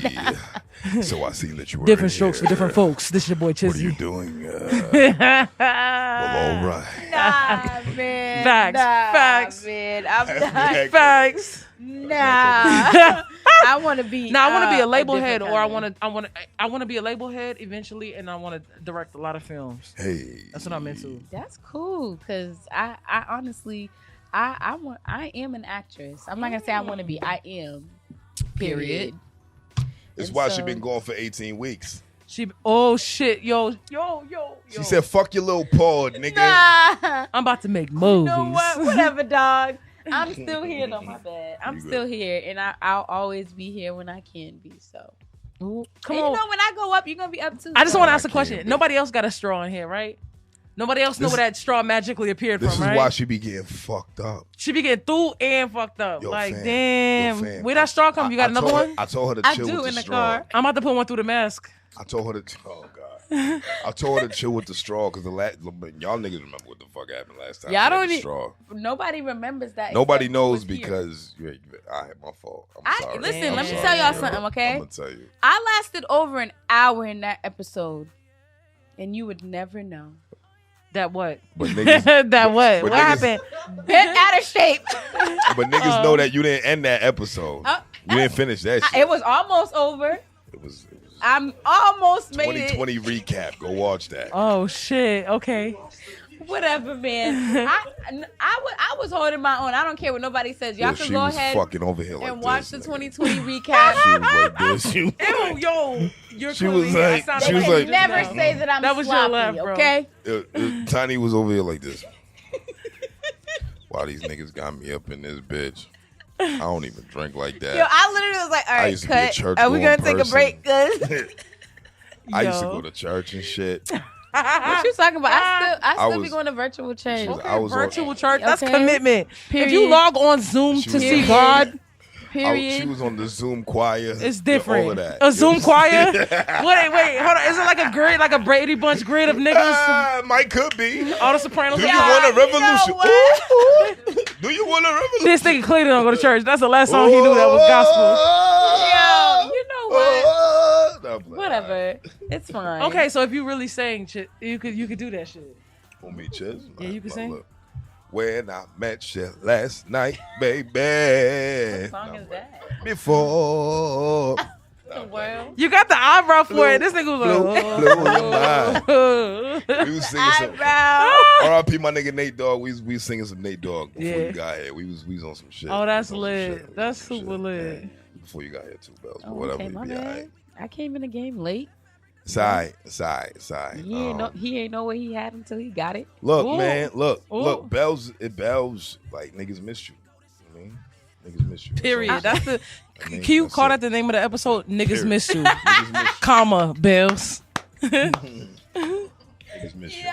Speaker 1: So I see that you were
Speaker 3: different strokes for different folks. This is your boy Chizzy.
Speaker 1: What are you doing? Well, all right.
Speaker 2: Nah, man.
Speaker 3: Facts.
Speaker 2: Man, I'm not.
Speaker 3: Facts.
Speaker 2: Nah. I want to be.
Speaker 3: No, I want to be a label
Speaker 2: different
Speaker 3: head, or
Speaker 2: kind
Speaker 3: I want to be a label head eventually, and I want to direct a lot of films.
Speaker 1: Hey,
Speaker 3: That's what I'm into.
Speaker 2: That's cool because I honestly, I am an actress. I'm not gonna say I want to be. I am. Period.
Speaker 1: That's
Speaker 2: And
Speaker 1: why
Speaker 2: so-
Speaker 1: she been going for 18 weeks.
Speaker 3: Oh shit, yo.
Speaker 1: She said, "Fuck your little paw, nigga."
Speaker 2: Nah.
Speaker 3: I'm about to make movies.
Speaker 2: You know what? Whatever, dog. I'm still here though. My bad. I'm still here, and I'll always be here when I can be. So,
Speaker 3: Ooh,
Speaker 2: and
Speaker 3: come
Speaker 2: you
Speaker 3: on.
Speaker 2: know, when I go up, you're gonna be up too.
Speaker 3: I just
Speaker 2: so.
Speaker 3: want to ask a
Speaker 1: I
Speaker 3: question.
Speaker 1: can't be.
Speaker 3: Nobody else got a straw in here, right? Nobody else know
Speaker 1: This-
Speaker 3: where that straw magically appeared
Speaker 1: This
Speaker 3: from,
Speaker 1: is
Speaker 3: right?
Speaker 1: why she be getting fucked up.
Speaker 3: She be getting through and fucked up.
Speaker 1: Yo,
Speaker 3: like,
Speaker 1: fam.
Speaker 3: damn.
Speaker 1: Yo, fam.
Speaker 3: Where that straw come? You got another
Speaker 1: told her-
Speaker 3: one?
Speaker 1: I told her to
Speaker 2: I
Speaker 1: chill
Speaker 2: do
Speaker 1: with
Speaker 2: in
Speaker 1: the
Speaker 2: the
Speaker 1: straw.
Speaker 2: car.
Speaker 3: I'm about to put one through the mask.
Speaker 1: I told her to. Oh God. I told her to chill with the straw because y'all niggas remember what the fuck happened last time.
Speaker 2: Y'all
Speaker 1: she had
Speaker 2: don't
Speaker 1: the
Speaker 2: need-
Speaker 1: straw.
Speaker 2: Nobody remembers that.
Speaker 1: Nobody
Speaker 2: except
Speaker 1: knows
Speaker 2: who was here.
Speaker 1: because I had my fault. I'm sorry.
Speaker 2: Listen,
Speaker 3: I'm
Speaker 2: let me
Speaker 3: sorry,
Speaker 2: tell y'all
Speaker 1: yo.
Speaker 2: something, okay?
Speaker 1: I'm gonna tell you.
Speaker 2: I lasted over an hour in that episode, and you would never know.
Speaker 3: That what?
Speaker 1: But niggas,
Speaker 3: That what?
Speaker 1: but
Speaker 3: What
Speaker 1: niggas-
Speaker 3: happened?
Speaker 2: Bent out of shape.
Speaker 1: but niggas know that you didn't end that episode. You didn't finish that shit.
Speaker 2: It was almost over.
Speaker 1: It was
Speaker 2: I'm almost made it.
Speaker 1: 2020 recap. Go watch that.
Speaker 3: Oh shit. Okay.
Speaker 2: Whatever, man. I was holding my own. I don't care what nobody says. Y'all
Speaker 1: Yo,
Speaker 2: can
Speaker 1: she
Speaker 2: go
Speaker 1: was
Speaker 2: ahead
Speaker 1: fucking over here like
Speaker 2: and watch the
Speaker 1: this,
Speaker 2: 2020
Speaker 1: nigga.
Speaker 2: recap.
Speaker 1: She was like this. She was-
Speaker 3: Ew, yo. You're
Speaker 1: She was
Speaker 3: clearly- I
Speaker 1: like-
Speaker 3: sound
Speaker 1: she
Speaker 2: They
Speaker 1: was
Speaker 2: can
Speaker 1: like-
Speaker 2: never
Speaker 3: now.
Speaker 2: say that I'm
Speaker 3: That was your
Speaker 2: sloppy,
Speaker 3: laugh, bro.
Speaker 2: okay?
Speaker 1: Tiny was over here like this. Wow, these niggas got me up in this bitch. I don't even drink like that.
Speaker 2: Yo, I literally was like, all
Speaker 1: I
Speaker 2: right,
Speaker 1: used to be a
Speaker 2: cut.
Speaker 1: church
Speaker 2: Are we
Speaker 1: going
Speaker 2: gonna take a
Speaker 1: person.
Speaker 2: break? Cause
Speaker 1: I used to
Speaker 3: Yo.
Speaker 1: go to church and shit.
Speaker 2: what you talking about? I still be
Speaker 1: was-
Speaker 2: going to virtual church.
Speaker 1: She was-
Speaker 3: Okay,
Speaker 1: I was on-
Speaker 3: virtual church. That's
Speaker 2: Okay.
Speaker 3: commitment. If you
Speaker 2: Period.
Speaker 3: log on Zoom
Speaker 1: She
Speaker 3: to
Speaker 1: was
Speaker 3: see
Speaker 1: like-
Speaker 3: God,
Speaker 2: Period.
Speaker 1: She was on the Zoom choir.
Speaker 3: it's different.
Speaker 1: All of that.
Speaker 3: A Zoom choir. Wait, hold on. Is it like a grid, like a Brady Bunch grid of niggas?
Speaker 1: Might could be.
Speaker 3: All the Sopranos.
Speaker 1: Do you
Speaker 2: Yeah,
Speaker 1: want a
Speaker 2: you know
Speaker 1: revolution?
Speaker 2: what?
Speaker 1: Ooh, ooh. Do you want a revolution?
Speaker 3: This nigga clearly don't go to church. That's the last song he knew that was gospel.
Speaker 2: Yo, you know what?
Speaker 1: No, but-
Speaker 2: Whatever. It's fine.
Speaker 3: Okay, so if you really sang shit, you could do that shit.
Speaker 1: On me, Chiz.
Speaker 3: Yeah, you can sing.
Speaker 1: Look. When I met you last night, baby.
Speaker 2: What song is that?
Speaker 1: Before.
Speaker 2: The world.
Speaker 3: You got the eyebrow for
Speaker 1: Blue-
Speaker 3: it. This nigga
Speaker 1: Blue,
Speaker 3: was
Speaker 1: blue your mind.
Speaker 3: like,
Speaker 1: We was singing some.
Speaker 2: Eyebrow.
Speaker 1: R.I.P. my nigga Nate Dogg. We was singing some Nate Dogg before
Speaker 3: Yeah.
Speaker 1: you got here. We was on some shit.
Speaker 3: Oh, that's
Speaker 1: We was on some
Speaker 3: lit.
Speaker 1: shit.
Speaker 3: That's
Speaker 1: We was on
Speaker 3: super
Speaker 1: some shit.
Speaker 3: lit.
Speaker 1: Before you got here too, Bells. But
Speaker 2: Oh,
Speaker 1: whatever,
Speaker 2: okay,
Speaker 1: we
Speaker 2: my
Speaker 1: be
Speaker 2: bad.
Speaker 1: alright.
Speaker 2: I came in the game late.
Speaker 1: Side.
Speaker 2: He ain't know what he had until he got it.
Speaker 1: Look,
Speaker 3: Ooh.
Speaker 1: man, look,
Speaker 3: Ooh.
Speaker 1: Bells, like niggas missed you. I mean, niggas missed you.
Speaker 3: Period. That's the.
Speaker 1: I mean,
Speaker 3: Can you
Speaker 1: that's
Speaker 3: call
Speaker 1: it.
Speaker 3: that the name of the episode? Niggas
Speaker 1: Period.
Speaker 3: miss you.
Speaker 1: Niggas miss
Speaker 3: Comma, Bills.
Speaker 1: you. Niggas miss you.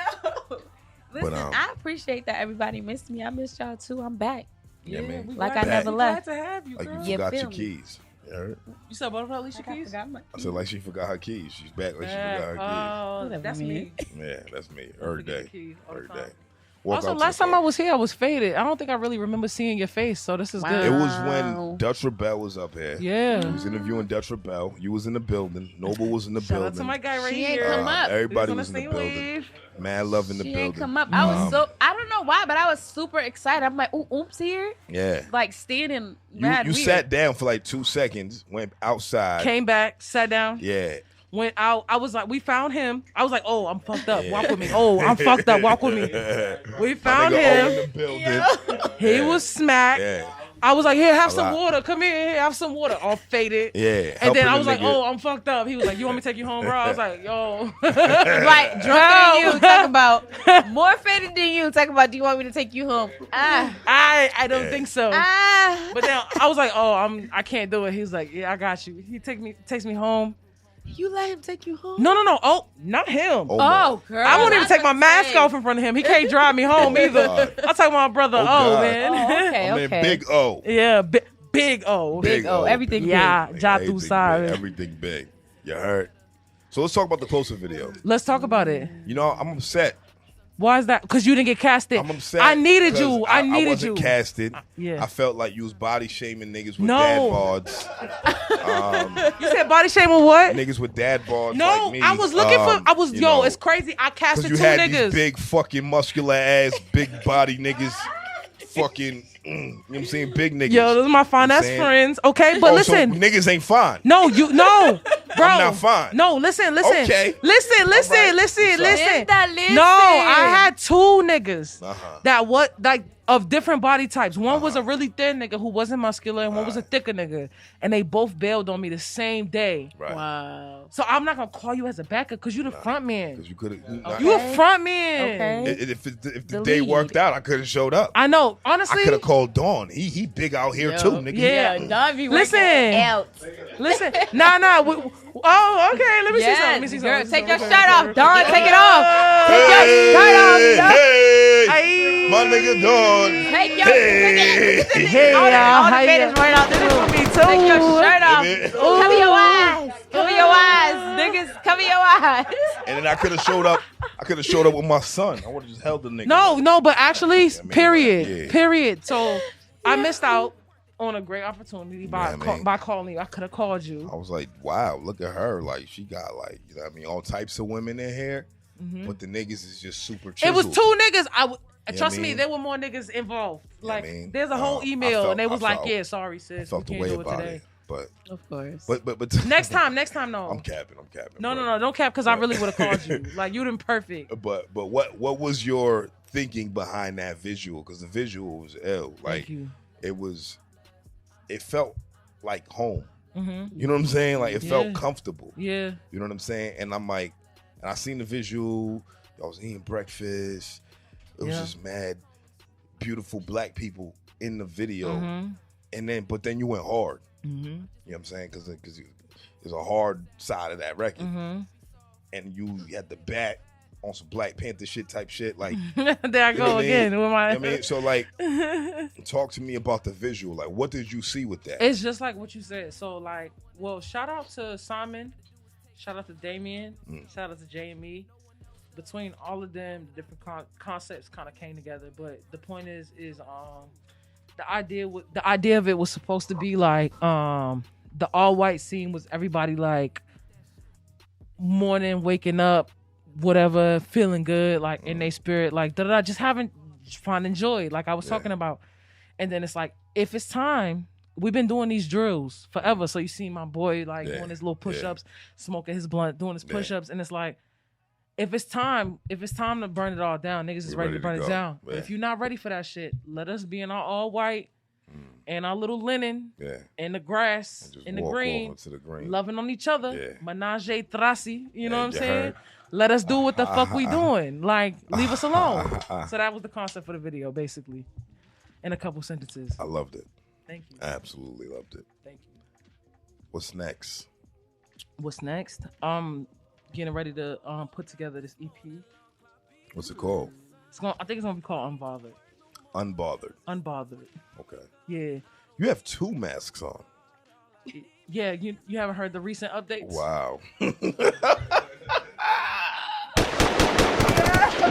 Speaker 2: Listen,
Speaker 1: But,
Speaker 2: I appreciate that everybody missed me. I missed y'all too. I'm back.
Speaker 1: Yeah, man.
Speaker 3: we
Speaker 2: Like
Speaker 3: glad-
Speaker 2: I never
Speaker 3: we
Speaker 2: left.
Speaker 3: Glad to have you,
Speaker 1: Like
Speaker 3: girl.
Speaker 1: you
Speaker 2: Yeah,
Speaker 1: forgot your
Speaker 2: feel me.
Speaker 1: keys. You heard?
Speaker 3: You said what about Alicia
Speaker 2: I
Speaker 3: Keys?
Speaker 2: forgot my
Speaker 1: I said like she forgot her keys. She's back like she forgot her
Speaker 3: Oh,
Speaker 2: Whatever,
Speaker 3: that's
Speaker 2: man.
Speaker 3: me.
Speaker 1: keys. Yeah, that's me. Every
Speaker 3: Forget
Speaker 1: day.
Speaker 3: the keys all the
Speaker 1: Every
Speaker 3: time.
Speaker 1: day. Walk
Speaker 3: Also,
Speaker 1: out to
Speaker 3: last
Speaker 1: the
Speaker 3: time
Speaker 1: car.
Speaker 3: I was here, I was faded. I don't think I really remember seeing your face, so this is
Speaker 2: Wow.
Speaker 1: It
Speaker 3: good.
Speaker 1: was when
Speaker 2: Wow.
Speaker 1: Dutch Rebel was up here.
Speaker 3: Yeah.
Speaker 1: He was interviewing Dutch Rebel. You was in the building. Noble was in the
Speaker 3: Shout
Speaker 1: building.
Speaker 3: out to my guy right
Speaker 2: She ain't
Speaker 3: here.
Speaker 2: come up.
Speaker 1: Everybody
Speaker 3: He
Speaker 1: was
Speaker 3: on
Speaker 1: in the
Speaker 3: same
Speaker 1: building.
Speaker 3: wave.
Speaker 1: Mad love in the
Speaker 2: She
Speaker 1: building.
Speaker 2: ain't come up. I was I don't know why, but I was super excited. I'm like, ooh, Oomps here.
Speaker 1: Yeah.
Speaker 2: Like standing
Speaker 1: You
Speaker 2: mad weird.
Speaker 1: sat down for like 2 seconds, went outside.
Speaker 3: Came back, sat down,
Speaker 1: Yeah.
Speaker 3: went out. I was like, we found him. I was like, oh, I'm fucked up.
Speaker 1: Yeah.
Speaker 3: Walk with me. Oh, I'm fucked up. Walk with me. We
Speaker 1: My
Speaker 3: found
Speaker 1: nigga O in
Speaker 3: him.
Speaker 1: the building.
Speaker 3: He
Speaker 1: Yeah.
Speaker 3: was smacked.
Speaker 1: Yeah.
Speaker 3: I was like, here, have
Speaker 1: A
Speaker 3: some
Speaker 1: lot.
Speaker 3: water. Come here, have some water. All faded.
Speaker 1: Yeah.
Speaker 3: And then
Speaker 1: helping
Speaker 3: I
Speaker 1: the
Speaker 3: was like,
Speaker 1: nigga.
Speaker 3: oh, I'm fucked up. He was like, you want me to take you home, bro? I was like, yo.
Speaker 2: Right, drunker than you. Talk about more faded than you. Talk about, do you want me to take you home?
Speaker 3: I don't
Speaker 1: Yeah.
Speaker 3: think so. But then I was like, oh, I can't do it. He was like, yeah, I got you. He takes me home.
Speaker 2: You let him take you home?
Speaker 3: No. Oh, not him.
Speaker 1: Oh,
Speaker 2: Oh, girl.
Speaker 3: I won't even
Speaker 2: That's
Speaker 3: take my
Speaker 2: what I'm
Speaker 3: mask
Speaker 2: saying.
Speaker 3: off in front of him. He can't drive me home either.
Speaker 1: God.
Speaker 3: I'm talking about my brother.
Speaker 1: Oh,
Speaker 3: Oh,
Speaker 1: God.
Speaker 3: man.
Speaker 2: Oh, okay,
Speaker 1: I mean,
Speaker 2: okay.
Speaker 1: Big O.
Speaker 3: Yeah, big O.
Speaker 2: Big O. Everything big.
Speaker 3: Yeah,
Speaker 1: Like,
Speaker 3: Ja
Speaker 1: everything
Speaker 3: through side.
Speaker 1: big, everything big. You heard? So let's talk about the closer video.
Speaker 3: Let's talk about it.
Speaker 1: You know, I'm upset.
Speaker 3: Why is that? Because you didn't get casted.
Speaker 1: I'm upset.
Speaker 3: I needed
Speaker 1: 'cause
Speaker 3: you. I needed
Speaker 1: I wasn't
Speaker 3: you.
Speaker 1: casted.
Speaker 3: Yeah.
Speaker 1: I felt like you was body shaming niggas with
Speaker 3: No.
Speaker 1: dad bods.
Speaker 3: You said body shaming what?
Speaker 1: Niggas with dad bods
Speaker 3: No,
Speaker 1: like me.
Speaker 3: I was looking for. I was
Speaker 1: you
Speaker 3: yo.
Speaker 1: know,
Speaker 3: It's crazy. I casted
Speaker 1: you
Speaker 3: two
Speaker 1: had
Speaker 3: niggas.
Speaker 1: these big fucking muscular ass, big body niggas fucking You know what I'm saying? Big niggas.
Speaker 3: Yo, those are my fine ass friends. Okay, but listen.
Speaker 1: So niggas ain't fine.
Speaker 3: No, bro.
Speaker 1: I'm not fine.
Speaker 3: No, listen.
Speaker 1: Okay.
Speaker 3: Listen.
Speaker 2: Linda,
Speaker 3: No, I had two niggas
Speaker 1: Uh-huh.
Speaker 3: of different body types. One was a really thin nigga who wasn't muscular, and one was a thicker nigga. And they both bailed on me the same day.
Speaker 1: Right.
Speaker 2: Wow.
Speaker 3: So I'm not gonna call you as a backup because you the front man.
Speaker 1: Because you could have.
Speaker 2: Okay.
Speaker 3: You a front man.
Speaker 2: Okay.
Speaker 1: If the
Speaker 2: The
Speaker 1: day
Speaker 2: lead.
Speaker 1: worked out, I could have showed up.
Speaker 3: I know. Honestly,
Speaker 1: I could have called Dawn. He big out here too, nigga.
Speaker 3: Yeah.
Speaker 2: Don be
Speaker 3: Listen.
Speaker 2: working out.
Speaker 3: listen. Nah. Oh, okay. Let me see something. Let me see something.
Speaker 2: Girl,
Speaker 3: Let me see
Speaker 2: take your
Speaker 3: something.
Speaker 2: shirt off, Don. Take it off.
Speaker 1: Hey,
Speaker 2: Take your shirt off, Don.
Speaker 1: hey,
Speaker 3: Aye.
Speaker 1: my nigga Dawn.
Speaker 2: Take your
Speaker 3: Hey,
Speaker 2: all
Speaker 3: y'all.
Speaker 2: the
Speaker 3: How
Speaker 2: finish
Speaker 3: you?
Speaker 2: right out the room.
Speaker 3: Me too.
Speaker 2: Take your shirt off.
Speaker 1: Yeah.
Speaker 2: Cover your eyes. Cover your eyes, niggas. Cover your eyes.
Speaker 1: And then I could have showed up. I could have showed up with my son. I would have just held the nigga.
Speaker 3: No, but actually,
Speaker 1: I mean,
Speaker 3: period.
Speaker 1: yeah.
Speaker 3: Period. So I missed out on a great opportunity by
Speaker 1: Yeah, man.
Speaker 3: by calling you. I could have called you.
Speaker 1: I was like, wow, look at her. Like, she got, like, you know what I mean, all types of women in here. But the niggas is just super chiseled.
Speaker 3: It was two niggas.
Speaker 1: Yeah,
Speaker 3: Trust
Speaker 1: I
Speaker 3: me,
Speaker 1: mean-
Speaker 3: there were more niggas involved. Like,
Speaker 1: I mean,
Speaker 3: there's a whole
Speaker 1: I
Speaker 3: email,
Speaker 1: felt-
Speaker 3: and they was
Speaker 1: I
Speaker 3: like,
Speaker 1: felt-
Speaker 3: "Yeah, sorry,
Speaker 1: I
Speaker 3: sis, we
Speaker 1: felt the
Speaker 3: can't
Speaker 1: way
Speaker 3: do it
Speaker 1: about
Speaker 3: today."
Speaker 1: it. But
Speaker 2: Of course.
Speaker 1: but
Speaker 3: Next time, no.
Speaker 1: I'm capping.
Speaker 3: No,
Speaker 1: but-
Speaker 3: don't cap, because I really would have called you. Like, you done perfect.
Speaker 1: But what was your thinking behind that visual? Because the visual was ill. Like,
Speaker 3: Thank you.
Speaker 1: it felt like home.
Speaker 3: Mm-hmm.
Speaker 1: You know what I'm saying? Like, it
Speaker 3: Yeah.
Speaker 1: felt comfortable.
Speaker 3: Yeah.
Speaker 1: You know what I'm saying? And I'm like, and I seen the visual. I was eating breakfast. It was
Speaker 3: Yeah.
Speaker 1: just mad, beautiful black people in the video.
Speaker 3: Mm-hmm.
Speaker 1: And then you went hard.
Speaker 3: Mm-hmm.
Speaker 1: You know what I'm saying? Because there's a hard side of that record.
Speaker 3: Mm-hmm.
Speaker 1: And you had the bat on some Black Panther shit type shit. Like,
Speaker 3: There I
Speaker 1: you know
Speaker 3: go
Speaker 1: what I mean?
Speaker 3: again with my.
Speaker 1: I mean, so like, talk to me about the visual. Like, what did you see with that?
Speaker 3: It's just like what you said. So, like, well, shout out to Simon, shout out to Damien, shout out to JME. Between all of them, the different concepts kind of came together. But the point is the idea of it was supposed to be like the all white scene was everybody like morning waking up, whatever, feeling good, like in their spirit, like just finding joy, like I was talking about. And then it's like, if it's time, we've been doing these drills forever. So you see my boy like doing his little push-ups, smoking his blunt, doing his push-ups, and it's like, if it's time to burn it all down, niggas is ready to burn it down. But if you're not ready for that shit, let us be in our all white and our little linen in the grass,
Speaker 1: Just
Speaker 3: in the
Speaker 1: walk
Speaker 3: green,
Speaker 1: off into the green.
Speaker 3: loving on each other.
Speaker 1: Yeah.
Speaker 3: Menage a trasi, you know what I'm
Speaker 1: you
Speaker 3: saying?
Speaker 1: heard?
Speaker 3: Let us do what the fuck we doing. Like, leave us alone. So that was the concept for the video, basically. In a couple sentences.
Speaker 1: I loved it.
Speaker 3: Thank you.
Speaker 1: Absolutely loved it.
Speaker 3: Thank you.
Speaker 1: What's next?
Speaker 3: What's next? Getting ready to put together this EP.
Speaker 1: What's it called?
Speaker 3: I think it's gonna be called Unbothered.
Speaker 1: Unbothered.
Speaker 3: Unbothered.
Speaker 1: Okay.
Speaker 3: Yeah.
Speaker 1: You have two masks on.
Speaker 3: Yeah, you haven't heard the recent updates?
Speaker 1: Wow.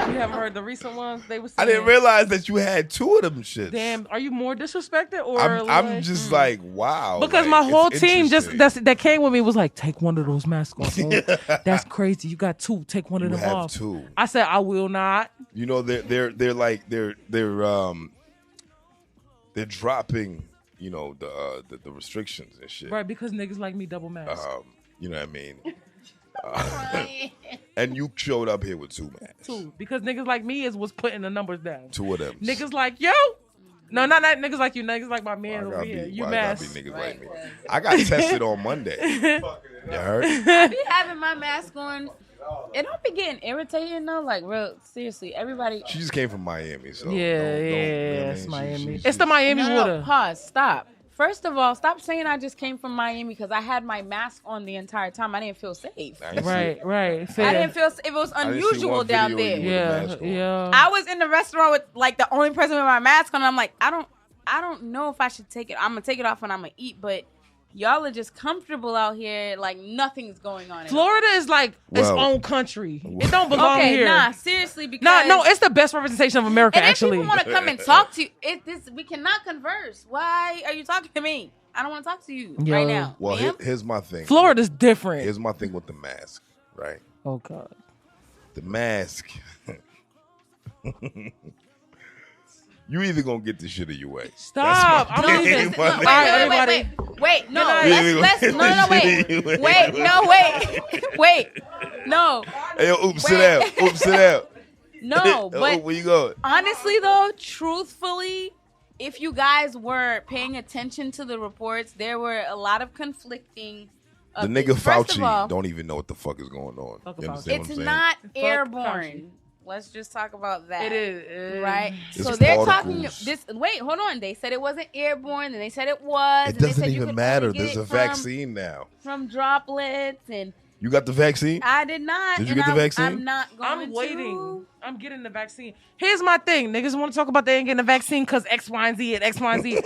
Speaker 3: You haven't heard the recent ones? They was
Speaker 1: I didn't realize that you had two of them shits.
Speaker 3: Damn, are you more disrespected or
Speaker 1: I'm just like, wow.
Speaker 3: because
Speaker 1: like,
Speaker 3: my whole
Speaker 1: it's
Speaker 3: team just
Speaker 1: interesting.
Speaker 3: that came with me was like, take one of those masks off. Fool. That's crazy. You got two. Take one of
Speaker 1: You
Speaker 3: them
Speaker 1: have
Speaker 3: off.
Speaker 1: two.
Speaker 3: I said I will not.
Speaker 1: You know, they're dropping, you know, the restrictions and shit.
Speaker 3: Right, because niggas like me double mask.
Speaker 1: You know what I mean? And you showed up here with two masks.
Speaker 3: Two. Because niggas like me was putting the numbers down.
Speaker 1: Two of them.
Speaker 3: Niggas like yo. No, not niggas like you. Niggas like my man
Speaker 1: Why
Speaker 3: over
Speaker 1: gotta
Speaker 3: here.
Speaker 1: be-
Speaker 3: You
Speaker 1: why gotta
Speaker 3: mask.
Speaker 1: be niggas like me. I got tested on Monday. You heard?
Speaker 2: I be having my mask on. It don't be getting irritating though. Like, real seriously, everybody.
Speaker 1: She just came from Miami, so
Speaker 3: Yeah,
Speaker 1: don't- you know what I
Speaker 3: it's
Speaker 1: mean?
Speaker 3: Miami.
Speaker 1: She-
Speaker 3: It's the Miami
Speaker 2: No,
Speaker 3: water.
Speaker 2: pause. Stop. First of all, stop saying I just came from Miami because I had my mask on the entire time. I didn't feel safe.
Speaker 1: I ain't see-
Speaker 3: Right. Fair.
Speaker 2: I didn't feel. It was
Speaker 1: I didn't see
Speaker 2: unusual
Speaker 1: one
Speaker 2: down
Speaker 1: video
Speaker 2: there.
Speaker 1: you with a
Speaker 3: Yeah,
Speaker 1: mask on.
Speaker 3: yeah.
Speaker 2: I was in the restaurant with like the only person with my mask on. And I'm like, I don't know if I should take it. I'm gonna take it off when I'm gonna eat, but y'all are just comfortable out here, like nothing's going on.
Speaker 3: Florida is like its
Speaker 1: Well-
Speaker 3: own country. It don't belong
Speaker 2: Okay,
Speaker 3: here.
Speaker 2: nah, seriously, because
Speaker 3: No, it's the best representation of America,
Speaker 2: and if
Speaker 3: actually.
Speaker 2: people want to come and talk to you, we cannot converse. Why are you talking to me? I don't want to talk to you
Speaker 3: Yo.
Speaker 2: right now.
Speaker 1: Well,
Speaker 2: ma'am.
Speaker 1: here's my thing.
Speaker 3: Florida's different.
Speaker 1: Here's my thing with the mask, right?
Speaker 3: Oh, God.
Speaker 1: The mask. You either gonna get the shit or you ain't.
Speaker 3: Stop.
Speaker 1: That's my
Speaker 3: I'm
Speaker 1: game,
Speaker 3: leaving.
Speaker 1: my
Speaker 3: All
Speaker 1: nigga.
Speaker 3: right, everybody.
Speaker 2: Wait, no,
Speaker 1: Yeah,
Speaker 2: let's
Speaker 1: we
Speaker 2: no,
Speaker 1: gonna
Speaker 2: no,
Speaker 1: get this shit.
Speaker 2: wait, no.
Speaker 1: Hey, yo, Oompa, sit
Speaker 2: Wait.
Speaker 1: down. Oompa, sit down.
Speaker 2: No,
Speaker 1: Yo,
Speaker 2: but
Speaker 1: where you going?
Speaker 2: honestly though, truthfully, if you guys were paying attention to the reports, there were a lot of conflicting.
Speaker 1: The nigga
Speaker 2: First of
Speaker 1: Fauci
Speaker 2: all,
Speaker 1: don't even know what the fuck is going on.
Speaker 3: Fuck
Speaker 1: You
Speaker 3: Fauci.
Speaker 1: understand
Speaker 2: it's
Speaker 1: what I'm saying?
Speaker 2: not
Speaker 3: Fauci.
Speaker 2: airborne. Let's just talk about that.
Speaker 3: It is.
Speaker 2: Right?
Speaker 1: It's
Speaker 2: So they're
Speaker 1: particles.
Speaker 2: talking this. Wait, hold on. They said it wasn't airborne, then they said it was.
Speaker 1: It
Speaker 2: and they
Speaker 1: doesn't
Speaker 2: said you
Speaker 1: even
Speaker 2: could
Speaker 1: matter.
Speaker 2: only get
Speaker 1: There's
Speaker 2: it
Speaker 1: a vaccine now.
Speaker 2: from droplets, and
Speaker 1: You got the vaccine?
Speaker 2: I did not.
Speaker 1: Did you
Speaker 2: and
Speaker 1: get the vaccine?
Speaker 2: I'm not going
Speaker 3: I'm waiting.
Speaker 2: to.
Speaker 3: I'm getting the vaccine. Here's my thing. Niggas want to talk about they ain't getting the vaccine because X, Y, and Z and X, Y, and Z.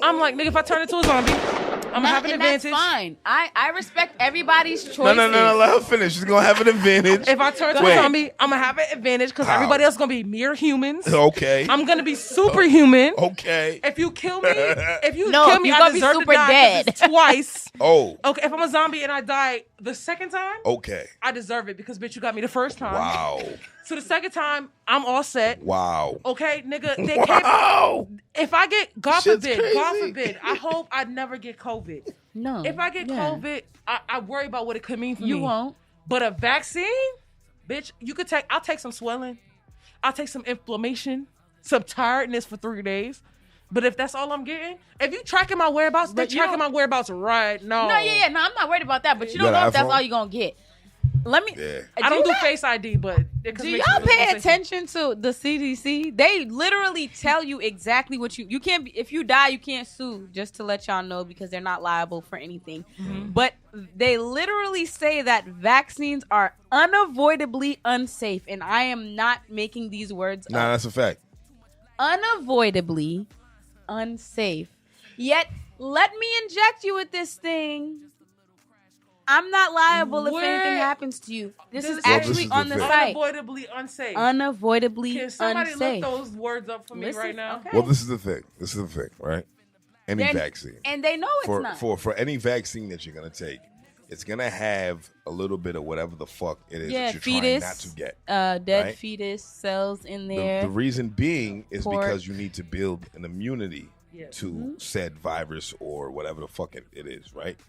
Speaker 3: I'm like, nigga, if I turn into a zombie, I'm going to have an
Speaker 2: And
Speaker 3: advantage.
Speaker 2: that's fine. I respect everybody's choices.
Speaker 1: No. Let her finish. She's gonna have an advantage.
Speaker 3: If I turn into
Speaker 1: Wait.
Speaker 3: a zombie, I'm going to have an advantage because
Speaker 1: How?
Speaker 3: everybody else is going to be mere humans.
Speaker 1: Okay.
Speaker 3: I'm going to be superhuman.
Speaker 1: Okay.
Speaker 3: If you kill me,
Speaker 2: No,
Speaker 3: kill me,
Speaker 2: you're
Speaker 3: I
Speaker 2: gonna be
Speaker 3: deserve
Speaker 2: super
Speaker 3: to die 'cause
Speaker 2: dead.
Speaker 3: it's twice.
Speaker 1: Oh.
Speaker 3: Okay, if I'm a zombie and I die the second time,
Speaker 1: Okay.
Speaker 3: I deserve it because, bitch, you got me the first time.
Speaker 1: Wow.
Speaker 3: So the second time, I'm all set.
Speaker 1: Wow.
Speaker 3: Okay, nigga, they can't.
Speaker 1: Wow.
Speaker 3: If I get, God
Speaker 1: Shit's
Speaker 3: forbid,
Speaker 1: crazy.
Speaker 3: I hope I never get COVID.
Speaker 2: No.
Speaker 3: If I get
Speaker 2: Yeah.
Speaker 3: COVID, I worry about what it could mean for me.
Speaker 2: You won't.
Speaker 3: But a vaccine, bitch, I'll take some swelling. I'll take some inflammation, some tiredness for 3 days. But if that's all I'm getting, if you tracking my whereabouts, they're
Speaker 2: But you
Speaker 3: tracking my whereabouts right now.
Speaker 2: No, yeah, no, I'm not worried about that. But you
Speaker 1: You
Speaker 2: don't
Speaker 1: got
Speaker 2: know
Speaker 1: an
Speaker 2: if that's
Speaker 1: iPhone?
Speaker 2: all you're gonna get. Let me.
Speaker 1: Yeah.
Speaker 3: I don't do
Speaker 2: you
Speaker 3: Face ID, but it
Speaker 2: Do
Speaker 3: makes
Speaker 2: y'all
Speaker 3: you feel
Speaker 2: pay
Speaker 3: safer.
Speaker 2: attention to the CDC? They literally tell you exactly what you can't be, if you die, you can't sue, just to let y'all know, because they're not liable for anything.
Speaker 3: Mm-hmm.
Speaker 2: But they literally say that vaccines are unavoidably unsafe, and I am not making these words
Speaker 1: Nah,
Speaker 2: up.
Speaker 1: that's a fact.
Speaker 2: Unavoidably unsafe. Yet, let me inject you with this thing. I'm not liable if
Speaker 3: Where-
Speaker 2: anything happens to you. This
Speaker 3: This
Speaker 2: is
Speaker 3: is-
Speaker 2: actually
Speaker 1: the
Speaker 2: on the
Speaker 1: thing.
Speaker 2: site.
Speaker 3: Unavoidably unsafe.
Speaker 2: Unavoidably
Speaker 3: Can somebody
Speaker 2: unsafe.
Speaker 3: look those words up for me
Speaker 2: Listen,
Speaker 3: right now?
Speaker 2: okay.
Speaker 1: Well, this is the thing. Right? Any
Speaker 2: They're-
Speaker 1: vaccine.
Speaker 2: And they know it's
Speaker 1: For
Speaker 2: not.
Speaker 1: for any vaccine that you're gonna take, it's gonna have a little bit of whatever the fuck it is
Speaker 2: Yeah,
Speaker 1: that you're
Speaker 2: fetus,
Speaker 1: trying not to get.
Speaker 2: Dead
Speaker 1: right?
Speaker 2: fetus cells in
Speaker 1: The,
Speaker 2: there.
Speaker 1: the reason being is
Speaker 2: Pork.
Speaker 1: because you need to build an immunity
Speaker 3: Yeah.
Speaker 1: to
Speaker 2: Mm-hmm.
Speaker 1: said virus or whatever the fuck it is, right?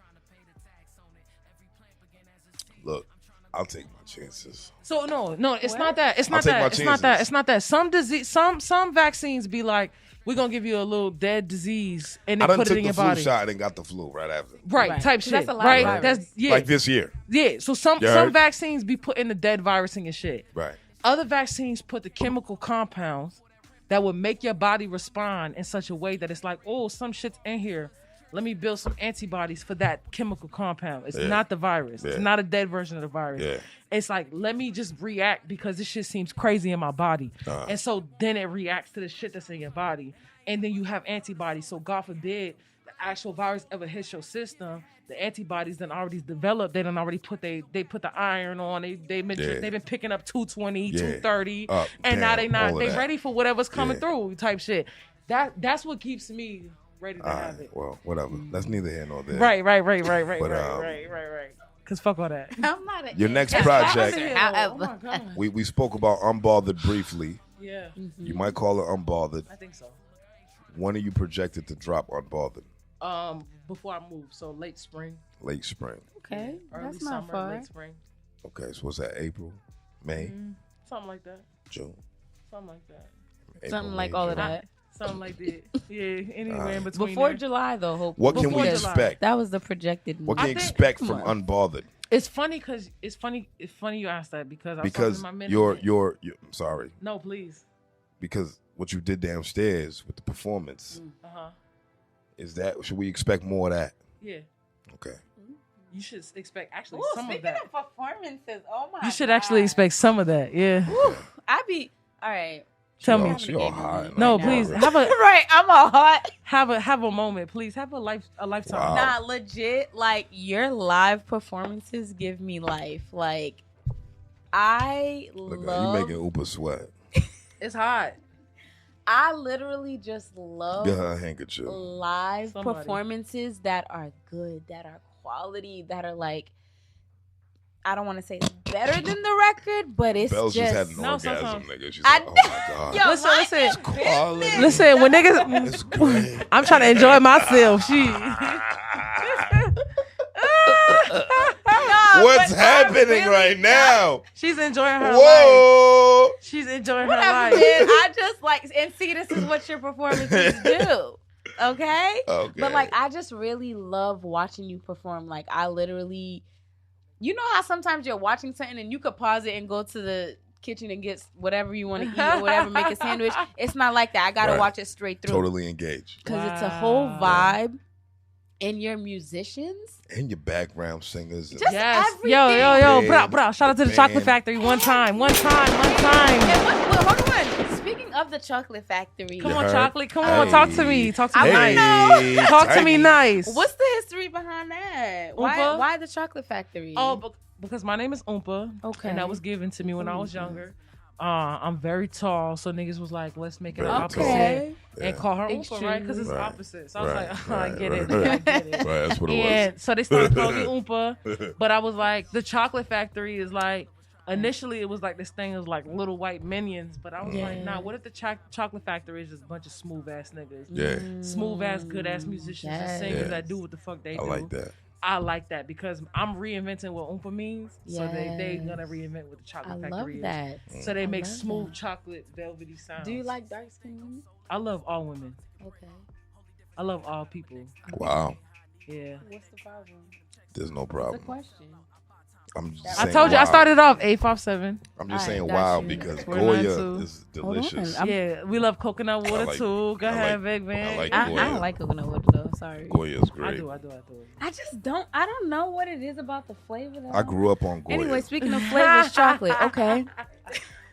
Speaker 1: Look, I'll take my chances.
Speaker 3: So no, it's
Speaker 2: What?
Speaker 3: not that. It's
Speaker 1: I'll
Speaker 3: not
Speaker 1: take my
Speaker 3: that. It's not that.
Speaker 1: chances.
Speaker 3: It's not that. Some disease, some vaccines be like, we're gonna give you a little dead disease and
Speaker 1: I
Speaker 3: then
Speaker 1: done
Speaker 3: put
Speaker 1: took
Speaker 3: it in
Speaker 1: the
Speaker 3: your
Speaker 1: flu
Speaker 3: body.
Speaker 1: shot and got the flu right after.
Speaker 3: Right,
Speaker 2: Right.
Speaker 3: type
Speaker 2: So
Speaker 3: shit.
Speaker 2: that's a lot of
Speaker 3: right,
Speaker 2: virus.
Speaker 3: that's yeah,
Speaker 1: Like this year.
Speaker 3: yeah. So some
Speaker 1: You
Speaker 3: some
Speaker 1: heard?
Speaker 3: vaccines be putting the dead virus in your shit.
Speaker 1: Right.
Speaker 3: Other vaccines put the chemical compounds that would make your body respond in such a way that it's like, oh, some shit's in here. Let me build some antibodies for that chemical compound. It's
Speaker 1: Yeah.
Speaker 3: not the virus.
Speaker 1: Yeah.
Speaker 3: It's not a dead version of the virus.
Speaker 1: Yeah.
Speaker 3: It's like, let me just react because this shit seems crazy in my body. And so then it reacts to the shit that's in your body. And then you have antibodies. So God forbid the actual virus ever hits your system, the antibodies then already developed. They done already put they put the iron on. They've been picking up 220,
Speaker 1: Yeah.
Speaker 3: 230.
Speaker 1: Up,
Speaker 3: and now
Speaker 1: down, all of
Speaker 3: they
Speaker 1: that.
Speaker 3: ready for whatever's coming
Speaker 1: Yeah.
Speaker 3: through type shit. That's what keeps me ready to
Speaker 1: All
Speaker 3: have
Speaker 1: right.
Speaker 3: it.
Speaker 1: Well, whatever. That's neither here nor there.
Speaker 3: Right.
Speaker 1: But,
Speaker 3: Right. Cause fuck all that.
Speaker 2: I'm not a
Speaker 1: Your next
Speaker 2: Yeah,
Speaker 1: project-
Speaker 2: officer,
Speaker 3: Oh
Speaker 2: however.
Speaker 3: my God.
Speaker 1: We spoke about unbothered briefly.
Speaker 3: Yeah,
Speaker 1: You might call it unbothered.
Speaker 3: I think so.
Speaker 1: When are you projected to drop unbothered?
Speaker 3: Before I move, so late spring,
Speaker 1: Late spring.
Speaker 2: Okay,
Speaker 3: early
Speaker 2: that's
Speaker 3: summer,
Speaker 2: not far.
Speaker 3: late spring,
Speaker 1: Okay, so what's that? April, May,
Speaker 3: something like that.
Speaker 1: June.
Speaker 3: Something like that.
Speaker 1: April,
Speaker 2: Something
Speaker 1: May,
Speaker 2: like all of
Speaker 1: June.
Speaker 2: that.
Speaker 3: Something like that. Yeah, anywhere in between.
Speaker 2: Before
Speaker 3: there.
Speaker 2: July, though, hopefully.
Speaker 1: What can we
Speaker 3: Before July.
Speaker 1: expect?
Speaker 2: That was the projected
Speaker 1: What
Speaker 2: move.
Speaker 1: can you
Speaker 3: I think-
Speaker 1: expect
Speaker 2: Come
Speaker 1: from
Speaker 2: on.
Speaker 1: unbothered?
Speaker 3: It's funny because it's funny you asked that because I was talking
Speaker 1: Because
Speaker 3: to my mentor.
Speaker 1: you're I'm sorry.
Speaker 3: No, please.
Speaker 1: Because what you did downstairs with the performance is that should we expect more of that?
Speaker 3: Yeah,
Speaker 1: Okay.
Speaker 3: you should expect actually
Speaker 2: Ooh,
Speaker 3: some of
Speaker 2: speaking
Speaker 3: that.
Speaker 2: of performances, oh my
Speaker 3: You should
Speaker 2: God.
Speaker 3: actually expect some of that. Yeah.
Speaker 2: Woo, I be all right.
Speaker 3: Tell
Speaker 1: She
Speaker 3: me.
Speaker 1: all- She all hot.
Speaker 3: No,
Speaker 2: now.
Speaker 3: please have a
Speaker 2: Right, I'm a hot.
Speaker 3: have a moment, please. Have a lifetime.
Speaker 1: Wow.
Speaker 2: Nah, legit. Like your live performances give me life. Like I
Speaker 1: Look,
Speaker 2: love.
Speaker 1: you making Oompa sweat.
Speaker 3: It's hot.
Speaker 2: I literally just love
Speaker 1: Get her a handkerchief.
Speaker 2: live
Speaker 3: Somebody.
Speaker 2: performances that are good, that are quality, that are like I don't want to say it's better than the record, but it's
Speaker 1: Bellez just had an
Speaker 3: No,
Speaker 1: orgasm,
Speaker 3: sometimes-
Speaker 1: nigga. She's like, oh my God.
Speaker 2: Yo,
Speaker 3: Listen.
Speaker 1: Quality.
Speaker 3: Listen, when niggas,
Speaker 1: It's great.
Speaker 3: I'm trying to enjoy myself.
Speaker 1: What's happening right now?
Speaker 3: She's enjoying her life.
Speaker 1: Whoa.
Speaker 3: She's enjoying her
Speaker 2: Whatever,
Speaker 3: life.
Speaker 2: man. I just like, and see, this is what your performances do. Okay? But like, I just really love watching you perform. Like, I literally, you know how sometimes you're watching something and you could pause it and go to the kitchen and get whatever you want to eat or whatever, make a sandwich. It's not like that. I got to watch it straight through.
Speaker 1: Totally engaged.
Speaker 2: Because it's a whole vibe. And your musicians.
Speaker 1: And your background singers.
Speaker 2: Just
Speaker 3: Yes.
Speaker 2: everything.
Speaker 3: Yo,
Speaker 1: Band,
Speaker 3: bro. Shout out to the
Speaker 1: band.
Speaker 3: Chocolate Factory. One time.
Speaker 2: And hold on. Speaking of the Chocolate Factory.
Speaker 3: Come
Speaker 1: You
Speaker 3: on,
Speaker 1: heard?
Speaker 3: Chocolate. Come on, talk to me. Talk to
Speaker 2: I
Speaker 3: me
Speaker 2: wanna
Speaker 3: nice.
Speaker 2: know.
Speaker 3: Talk to me nice.
Speaker 2: What's the history behind that?
Speaker 3: Oompa?
Speaker 2: Why the Chocolate Factory?
Speaker 3: Oh, because my name is Oompa.
Speaker 2: Okay.
Speaker 3: And that was given to me when I was younger. I'm very tall, so niggas was like, let's make it
Speaker 1: Very
Speaker 3: opposite.
Speaker 2: Okay.
Speaker 3: And call her Oompa,
Speaker 2: Extreme.
Speaker 3: right? Because it's
Speaker 1: Right.
Speaker 3: opposite. So I was
Speaker 1: Right.
Speaker 3: like, I
Speaker 1: Right.
Speaker 3: get it.
Speaker 1: Right.
Speaker 3: I get it.
Speaker 1: Right, that's what it
Speaker 3: And so they started calling me Oompa. But I was like, the Chocolate Factory is like, initially it was like this thing of like little white minions. But I was like, nah, what if the Chocolate Factory is just a bunch of smooth ass niggas?
Speaker 1: Yeah.
Speaker 3: Smooth ass, good ass musicians and singers
Speaker 1: Yes.
Speaker 3: that do what the fuck they do.
Speaker 1: I like that.
Speaker 3: I like that because I'm reinventing what Oompa means. So they
Speaker 2: Yes.
Speaker 3: gonna reinvent what the Chocolate
Speaker 2: I love
Speaker 3: Factory is.
Speaker 2: that.
Speaker 3: So they make
Speaker 2: love
Speaker 3: smooth
Speaker 2: that.
Speaker 3: chocolate velvety sounds.
Speaker 2: Do you like dark skinned women?
Speaker 3: I love all women.
Speaker 2: Okay.
Speaker 3: I love all people.
Speaker 1: Wow.
Speaker 3: Yeah.
Speaker 2: What's the problem?
Speaker 1: There's no
Speaker 2: What's the
Speaker 1: problem.
Speaker 2: question?
Speaker 1: I'm just
Speaker 3: I
Speaker 1: saying
Speaker 3: told you I
Speaker 1: wow.
Speaker 3: started off 857.
Speaker 1: I'm just
Speaker 2: Alright,
Speaker 1: saying
Speaker 2: got
Speaker 1: wow
Speaker 2: you.
Speaker 1: because
Speaker 3: 492.
Speaker 1: Goya is
Speaker 2: Hold on.
Speaker 1: delicious.
Speaker 2: I'm-
Speaker 3: Yeah, we love coconut water
Speaker 1: like-
Speaker 3: too. Go
Speaker 1: I
Speaker 3: ahead,
Speaker 1: like-
Speaker 3: big man.
Speaker 1: I like
Speaker 2: I
Speaker 1: Goya.
Speaker 2: don't like coconut water though. Sorry.
Speaker 1: Goya is
Speaker 3: I
Speaker 1: great.
Speaker 3: do.
Speaker 2: I just don't. I don't know what it is about the flavor. Though.
Speaker 1: I grew up on Goya.
Speaker 2: Anyway, speaking of flavors, chocolate. Okay.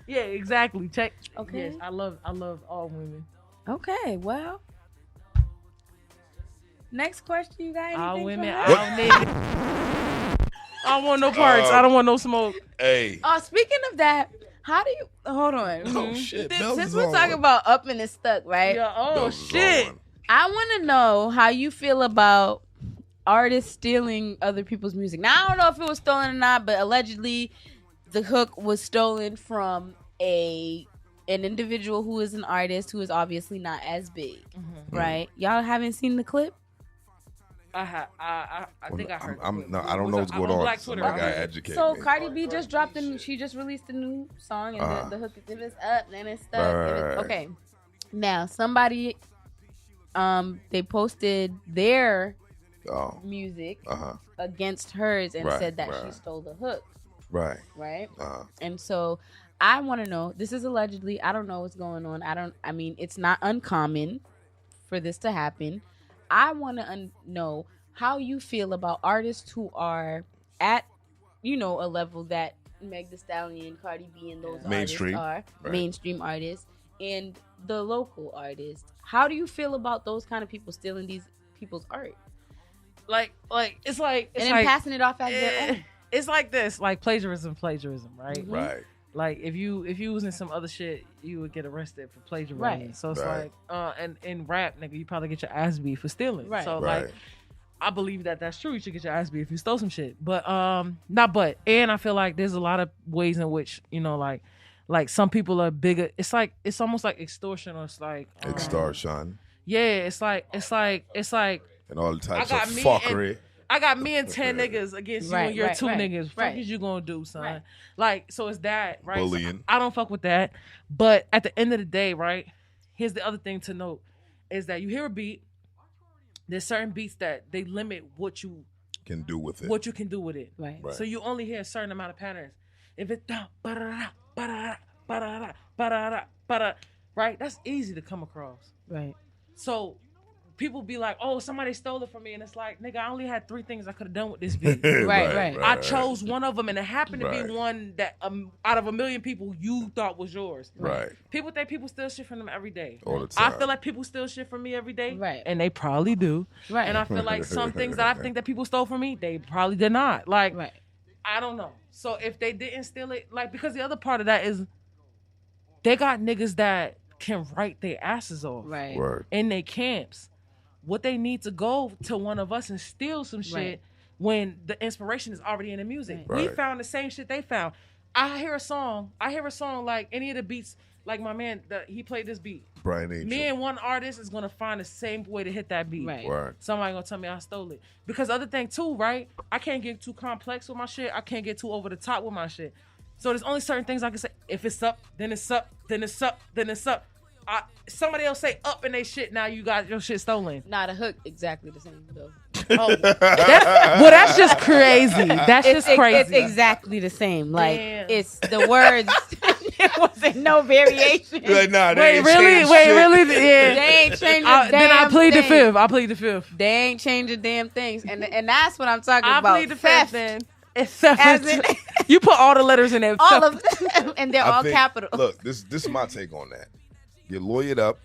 Speaker 3: Yeah, exactly. Check.
Speaker 2: Okay.
Speaker 3: Yes, I love all women.
Speaker 2: Okay. Well. Next question. You got anything?
Speaker 3: All
Speaker 2: for
Speaker 3: women,
Speaker 2: her?
Speaker 3: all niggas. I don't want no parts. I don't want no smoke.
Speaker 1: Hey.
Speaker 2: Speaking of that, how do you hold on?
Speaker 1: Oh shit. Bellez
Speaker 2: Since
Speaker 1: is
Speaker 2: we're
Speaker 1: on
Speaker 2: talking
Speaker 1: one.
Speaker 2: about up and it's stuck, right?
Speaker 3: Yeah, oh
Speaker 1: Bellez is on
Speaker 3: shit.
Speaker 1: one.
Speaker 2: I want to know how you feel about artists stealing other people's music. Now I don't know if it was stolen or not, but allegedly the hook was stolen from an individual who is an artist who is obviously not as big, right? Y'all haven't seen the clip?
Speaker 3: I think I heard.
Speaker 1: I don't know what's going on.
Speaker 3: Black Twitter.
Speaker 1: Somebody gotta educate
Speaker 2: So
Speaker 1: me.
Speaker 2: Cardi B just dropped she just released a new song, and the hook is if it's up, then it's stuck.
Speaker 1: Right.
Speaker 2: Okay, now somebody, they posted their
Speaker 1: Oh.
Speaker 2: music
Speaker 1: Uh-huh.
Speaker 2: against hers and
Speaker 1: Right,
Speaker 2: said that she
Speaker 1: right.
Speaker 2: stole the hook,
Speaker 1: Right.
Speaker 2: right?
Speaker 1: Uh-huh.
Speaker 2: And so I want to know. This is allegedly. I don't know what's going on. I mean, it's not uncommon for this to happen. I want to know how you feel about artists who are at, a level that Meg Thee Stallion, Cardi B, and those
Speaker 1: Mainstream.
Speaker 2: artists are
Speaker 1: Right.
Speaker 2: mainstream artists, and the local artists. How do you feel about those kind of people stealing these people's art
Speaker 3: Like it's like
Speaker 2: and then passing it off as their own?
Speaker 3: It's like this, like plagiarism, right?
Speaker 2: Mhm.
Speaker 1: Right.
Speaker 3: Like if you was in some other shit, you would get arrested for plagiarism.
Speaker 2: Right.
Speaker 3: So it's
Speaker 1: Right.
Speaker 3: like, and in rap, nigga, you probably get your ass beat for stealing.
Speaker 2: Right.
Speaker 3: So
Speaker 1: Right.
Speaker 3: like, I believe that's true. You should get your ass beat if you stole some shit. But and I feel like there's a lot of ways in which like some people are bigger. It's almost like extortion, or it's like
Speaker 1: Extortion
Speaker 3: yeah, it's like
Speaker 1: and all types
Speaker 3: I got
Speaker 1: of
Speaker 3: me
Speaker 1: fuckery.
Speaker 3: I got me and 10 niggas against you
Speaker 2: Right,
Speaker 3: and your
Speaker 2: right,
Speaker 3: 2
Speaker 2: right,
Speaker 3: niggas. Fuck
Speaker 2: right.
Speaker 3: is you gonna do, son?
Speaker 2: Right.
Speaker 3: Like, so it's that, right? So
Speaker 1: Bullying.
Speaker 3: I don't fuck with that. But at the end of the day, right? Here's the other thing to note is that you hear a beat. There's certain beats that they limit what you
Speaker 1: Can do with it.
Speaker 3: what you can do with it.
Speaker 2: Right.
Speaker 1: Right.
Speaker 3: So you only hear a certain amount of patterns. If it's ba-da-da, ba-da-da, ba-da-da, ba-da-da, ba-da, right? That's easy to come across.
Speaker 2: Right.
Speaker 3: So people be like, oh, somebody stole it from me. And it's like, nigga, I only had 3 things I could have done with this beat.
Speaker 2: Right.
Speaker 3: I chose one of them, and it happened to
Speaker 1: Right.
Speaker 3: be one that out of a million people you thought was yours.
Speaker 1: Right.
Speaker 3: People think people steal shit from them every day.
Speaker 1: All the
Speaker 3: I
Speaker 1: time.
Speaker 3: feel like people steal shit from me every day.
Speaker 2: Right.
Speaker 3: And they probably do.
Speaker 2: Right.
Speaker 3: And I feel like some things that I think that people stole from me, they probably did not. Like,
Speaker 2: Right.
Speaker 3: I don't know. So if they didn't steal it, like, because the other part of that is they got niggas that can write their asses off
Speaker 2: Right.
Speaker 1: Word.
Speaker 3: in their camps. What they need to go to one of us and steal some shit
Speaker 2: Right.
Speaker 3: when the inspiration is already in the music.
Speaker 1: Right.
Speaker 3: We found the same shit they found. I hear a song like any of the beats, like my man, he played this beat.
Speaker 1: Brian Angel.
Speaker 3: Me and one artist is gonna find the same way to hit that beat.
Speaker 2: Right.
Speaker 3: Somebody gonna tell me I stole it. Because other thing too, right? I can't get too complex with my shit. I can't get too over the top with my shit. So there's only certain things I can say. If it's up, then it's up, then it's up, then it's up. Somebody else say up in they shit, now you got your shit stolen.
Speaker 2: Not a hook, exactly the same though.
Speaker 3: That's just crazy. That's just crazy.
Speaker 2: It's exactly the same. Like
Speaker 3: Damn.
Speaker 2: it's the words. There wasn't no variation.
Speaker 1: Like, nah,
Speaker 3: Wait, really? Yeah.
Speaker 2: They ain't changing damn
Speaker 3: Then I plead the
Speaker 2: thing.
Speaker 3: fifth. I plead the fifth.
Speaker 2: They ain't changing damn things, and that's what I'm talking
Speaker 3: I
Speaker 2: about.
Speaker 3: plead the
Speaker 2: Theft.
Speaker 3: fifth. Then it's theft.
Speaker 2: As in-
Speaker 3: You put all the letters in there.
Speaker 2: all of them, and they're all
Speaker 1: think,
Speaker 2: capital.
Speaker 1: Look, this is my take on that. Get lawyered up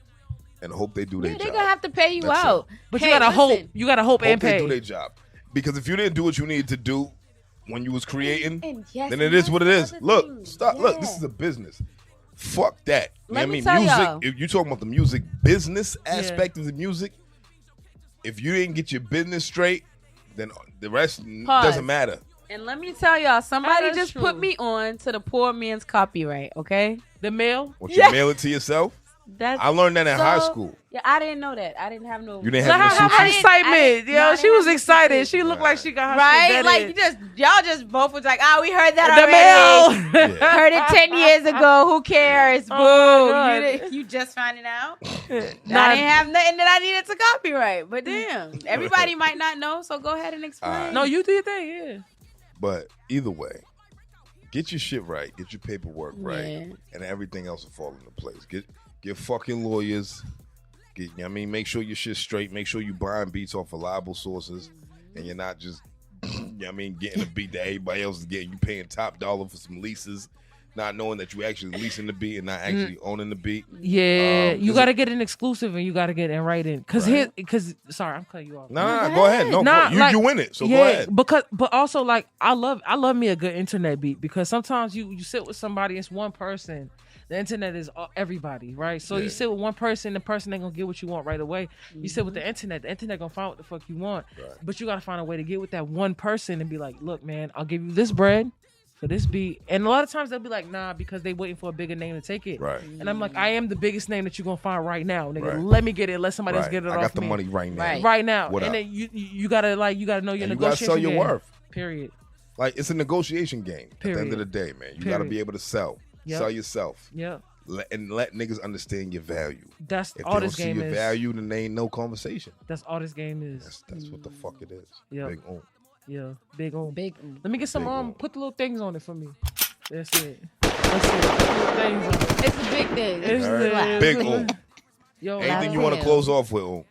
Speaker 1: and hope they do their
Speaker 2: Yeah,
Speaker 1: job.
Speaker 2: they're gonna have to pay you
Speaker 1: That's
Speaker 2: out.
Speaker 3: But
Speaker 2: Hey,
Speaker 3: you gotta
Speaker 2: listen,
Speaker 3: hope. You gotta hope and
Speaker 1: they
Speaker 3: pay.
Speaker 1: do their job. Because if you didn't do what you needed to do when you was creating,
Speaker 2: And yes,
Speaker 1: then
Speaker 2: and
Speaker 1: it is
Speaker 2: that's
Speaker 1: what it
Speaker 2: the
Speaker 1: is.
Speaker 2: other
Speaker 1: Look,
Speaker 2: thing.
Speaker 1: stop. Look, this
Speaker 2: Yeah.
Speaker 1: is a business. Fuck that. You know
Speaker 2: Let
Speaker 1: what
Speaker 2: me
Speaker 1: I mean?
Speaker 2: tell
Speaker 1: Music,
Speaker 2: y'all.
Speaker 1: if you talking about the music business aspect of the music, if you didn't get your business straight, then the rest
Speaker 2: Pause.
Speaker 1: doesn't matter.
Speaker 2: And let me tell y'all, somebody
Speaker 3: That's
Speaker 2: just
Speaker 3: true.
Speaker 2: put me on to the poor man's copyright. Okay,
Speaker 3: The mail.
Speaker 1: Once
Speaker 2: Yeah.
Speaker 1: you mail it to yourself,
Speaker 2: that's
Speaker 1: I learned that in high
Speaker 2: so-
Speaker 1: schoul.
Speaker 2: Yeah, I didn't know that. I didn't have no.
Speaker 1: You didn't
Speaker 3: Look
Speaker 1: have no
Speaker 3: how
Speaker 1: sushi?
Speaker 3: much excitement,
Speaker 2: I
Speaker 3: yo!
Speaker 2: didn't
Speaker 3: She was
Speaker 2: have no
Speaker 3: excited.
Speaker 2: sushi.
Speaker 3: She looked like she got her
Speaker 2: Right?
Speaker 3: shit
Speaker 2: Like you
Speaker 3: vetted.
Speaker 2: y'all just both was like, oh, we heard that
Speaker 3: the
Speaker 2: already.
Speaker 3: mail.
Speaker 1: Yeah.
Speaker 2: Heard it 10 years ago. Who cares? Boo.
Speaker 3: Oh, my God.
Speaker 2: You just finding out?
Speaker 3: Nah,
Speaker 2: I didn't have nothing that I needed to copyright. But damn, everybody might not know, so go ahead and explain.
Speaker 3: No, you do your thing, yeah.
Speaker 1: But either way, get your shit right, get your paperwork right,
Speaker 2: Yeah.
Speaker 1: and everything else will fall into place. Get fucking lawyers. You know what I mean, make sure your shit's straight. Make sure you buying beats off reliable sources, and you're not just, you know what I mean, getting a beat that everybody else is getting. You paying top dollar for some leases, not knowing that you actually leasing the beat and not actually owning the beat.
Speaker 3: Yeah, you
Speaker 1: is
Speaker 3: got to
Speaker 1: it-
Speaker 3: get an exclusive and you got to get in writing.
Speaker 1: Right.
Speaker 3: Sorry, I'm cutting you off.
Speaker 1: No, go ahead. No,
Speaker 3: Nah,
Speaker 1: you
Speaker 3: like-
Speaker 1: win it, so
Speaker 3: yeah,
Speaker 1: go ahead.
Speaker 3: but also like I love me a good internet beat because sometimes you sit with somebody, it's one person. The internet is everybody, right? So
Speaker 1: Yeah.
Speaker 3: you sit with one person, the person ain't gonna get what you want right away. You sit with the internet gonna find what the fuck you want.
Speaker 1: Right.
Speaker 3: But you gotta find a way to get with that one person and be like, look, man, I'll give you this bread for this beat. And a lot of times they'll be like, nah, because they waiting for a bigger name to take it.
Speaker 1: Right.
Speaker 3: And I'm like, I am the biggest name that you're gonna find right now, nigga.
Speaker 1: Right.
Speaker 3: Let me get it. Let somebody else
Speaker 1: Right.
Speaker 3: get it
Speaker 1: I
Speaker 3: off
Speaker 1: got the
Speaker 3: me.
Speaker 1: money right now.
Speaker 2: Right.
Speaker 3: Right now.
Speaker 1: What
Speaker 3: and
Speaker 1: up?
Speaker 3: then you gotta know your
Speaker 1: And you gotta
Speaker 3: negotiation
Speaker 1: sell your
Speaker 3: game.
Speaker 1: worth.
Speaker 3: Period.
Speaker 1: Like, it's a negotiation game at the end
Speaker 3: Period.
Speaker 1: of the day, man. You got to
Speaker 3: Period.
Speaker 1: be able to sell yourself,
Speaker 3: Yeah.
Speaker 1: and let niggas understand your value.
Speaker 3: That's
Speaker 1: If
Speaker 3: all
Speaker 1: they don't
Speaker 3: this
Speaker 1: see
Speaker 3: game
Speaker 1: your
Speaker 3: is.
Speaker 1: value, then they ain't no conversation.
Speaker 3: That's all this game is.
Speaker 1: That's what the fuck it is.
Speaker 3: Yeah.
Speaker 1: Big oom.
Speaker 3: Yeah. Big on.
Speaker 2: Big.
Speaker 3: Let me get some
Speaker 1: Big on.
Speaker 3: put the little things on it for me. That's it. That's it. Put the little things on it.
Speaker 2: It's a big thing.
Speaker 3: It's
Speaker 1: All right.
Speaker 3: the-
Speaker 1: Big oom.
Speaker 3: Yo,
Speaker 1: Anything you
Speaker 2: for
Speaker 1: want to
Speaker 2: real.
Speaker 1: close off with, oom?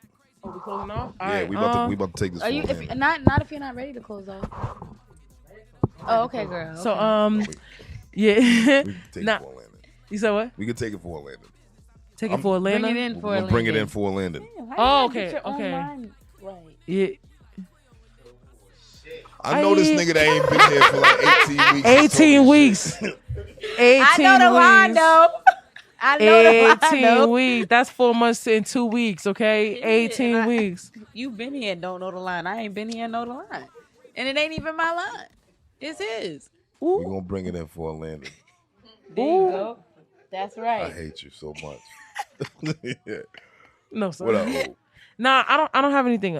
Speaker 3: Oh, we closing off?
Speaker 1: Yeah,
Speaker 3: All right,
Speaker 1: we about to take this.
Speaker 2: Are you?
Speaker 1: for a
Speaker 2: If,
Speaker 1: minute.
Speaker 2: not if you're not ready to close off. Oh, okay, girl.
Speaker 3: So
Speaker 2: okay.
Speaker 3: yeah.
Speaker 1: We can take
Speaker 3: Nah.
Speaker 1: it for a landing.
Speaker 3: You said what?
Speaker 1: We can take it for a landing.
Speaker 3: Take it for Atlanta.
Speaker 2: Bring it in
Speaker 1: We're
Speaker 2: for
Speaker 1: gonna bring it in for a landing.
Speaker 2: Damn, how
Speaker 3: Oh,
Speaker 2: you
Speaker 3: okay,
Speaker 2: get your own
Speaker 3: okay.
Speaker 2: line right?
Speaker 3: Yeah.
Speaker 1: I know this nigga that ain't been here for like 18 weeks.
Speaker 3: 18 weeks. 18
Speaker 2: I know the line
Speaker 3: weeks.
Speaker 2: though. I know the line
Speaker 3: 18
Speaker 2: though.
Speaker 3: weeks. That's 4 months and 2 weeks, okay?
Speaker 2: Yeah,
Speaker 3: 18
Speaker 2: and
Speaker 3: weeks.
Speaker 2: You been here and don't know the line. I ain't been here and know the line. And it ain't even my line. It's his.
Speaker 1: We're gonna bring it in for a landing.
Speaker 2: There you go. That's
Speaker 1: I
Speaker 2: right.
Speaker 1: hate you so much. Yeah.
Speaker 3: No, sir.
Speaker 1: What up, oom?
Speaker 3: Nah, I don't have anything.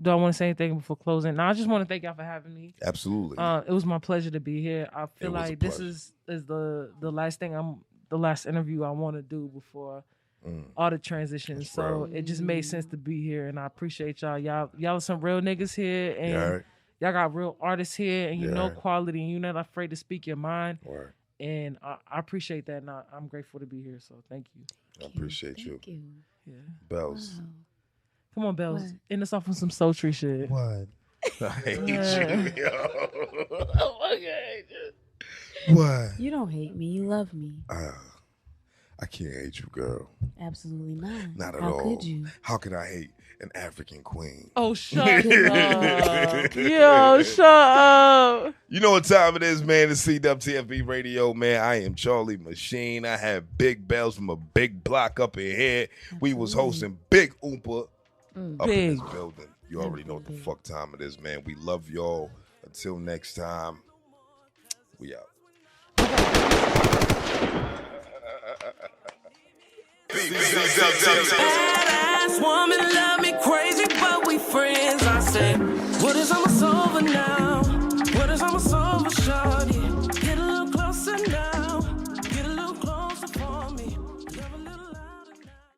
Speaker 3: Do I want to say anything before closing? Nah, I just want to thank y'all for having me.
Speaker 1: Absolutely.
Speaker 3: It was my pleasure to be here. I feel
Speaker 1: It was a
Speaker 3: like this
Speaker 1: pleasure.
Speaker 3: is the last interview I want to do before all the transitions.
Speaker 1: That's
Speaker 3: So
Speaker 1: right.
Speaker 3: it just made sense to be here, and I appreciate y'all. Y'all are some real niggas here, and
Speaker 1: Yeah, all right.
Speaker 3: y'all got real artists here, and you
Speaker 1: Yeah.
Speaker 3: know quality, and you're not afraid to speak your mind.
Speaker 1: Word.
Speaker 3: And I appreciate that, and I'm grateful to be here. So thank you.
Speaker 1: I appreciate you.
Speaker 2: Thank you.
Speaker 3: Yeah,
Speaker 1: Bells.
Speaker 2: Wow.
Speaker 3: come on, Bells,
Speaker 2: What?
Speaker 3: end us off with some sultry shit.
Speaker 1: What? I hate
Speaker 3: Yeah.
Speaker 1: you, yo. Oh my God. What?
Speaker 2: You don't hate me. You love me.
Speaker 1: I can't hate you, girl.
Speaker 2: Absolutely not.
Speaker 1: Not at
Speaker 2: How
Speaker 1: all.
Speaker 2: could you?
Speaker 1: How could I hate an African queen?
Speaker 3: Oh, shut up. Yo, shut up.
Speaker 1: You know what time it is, man. It's CWTFB Radio, man. I am Charlie MaSheen. I have Big Bells from a big block up in here. We was hosting Big Oompa up in
Speaker 3: Big.
Speaker 1: this building. You already know what the fuck time it is, man. We love y'all. Until next time, we out.
Speaker 5: CWTFB.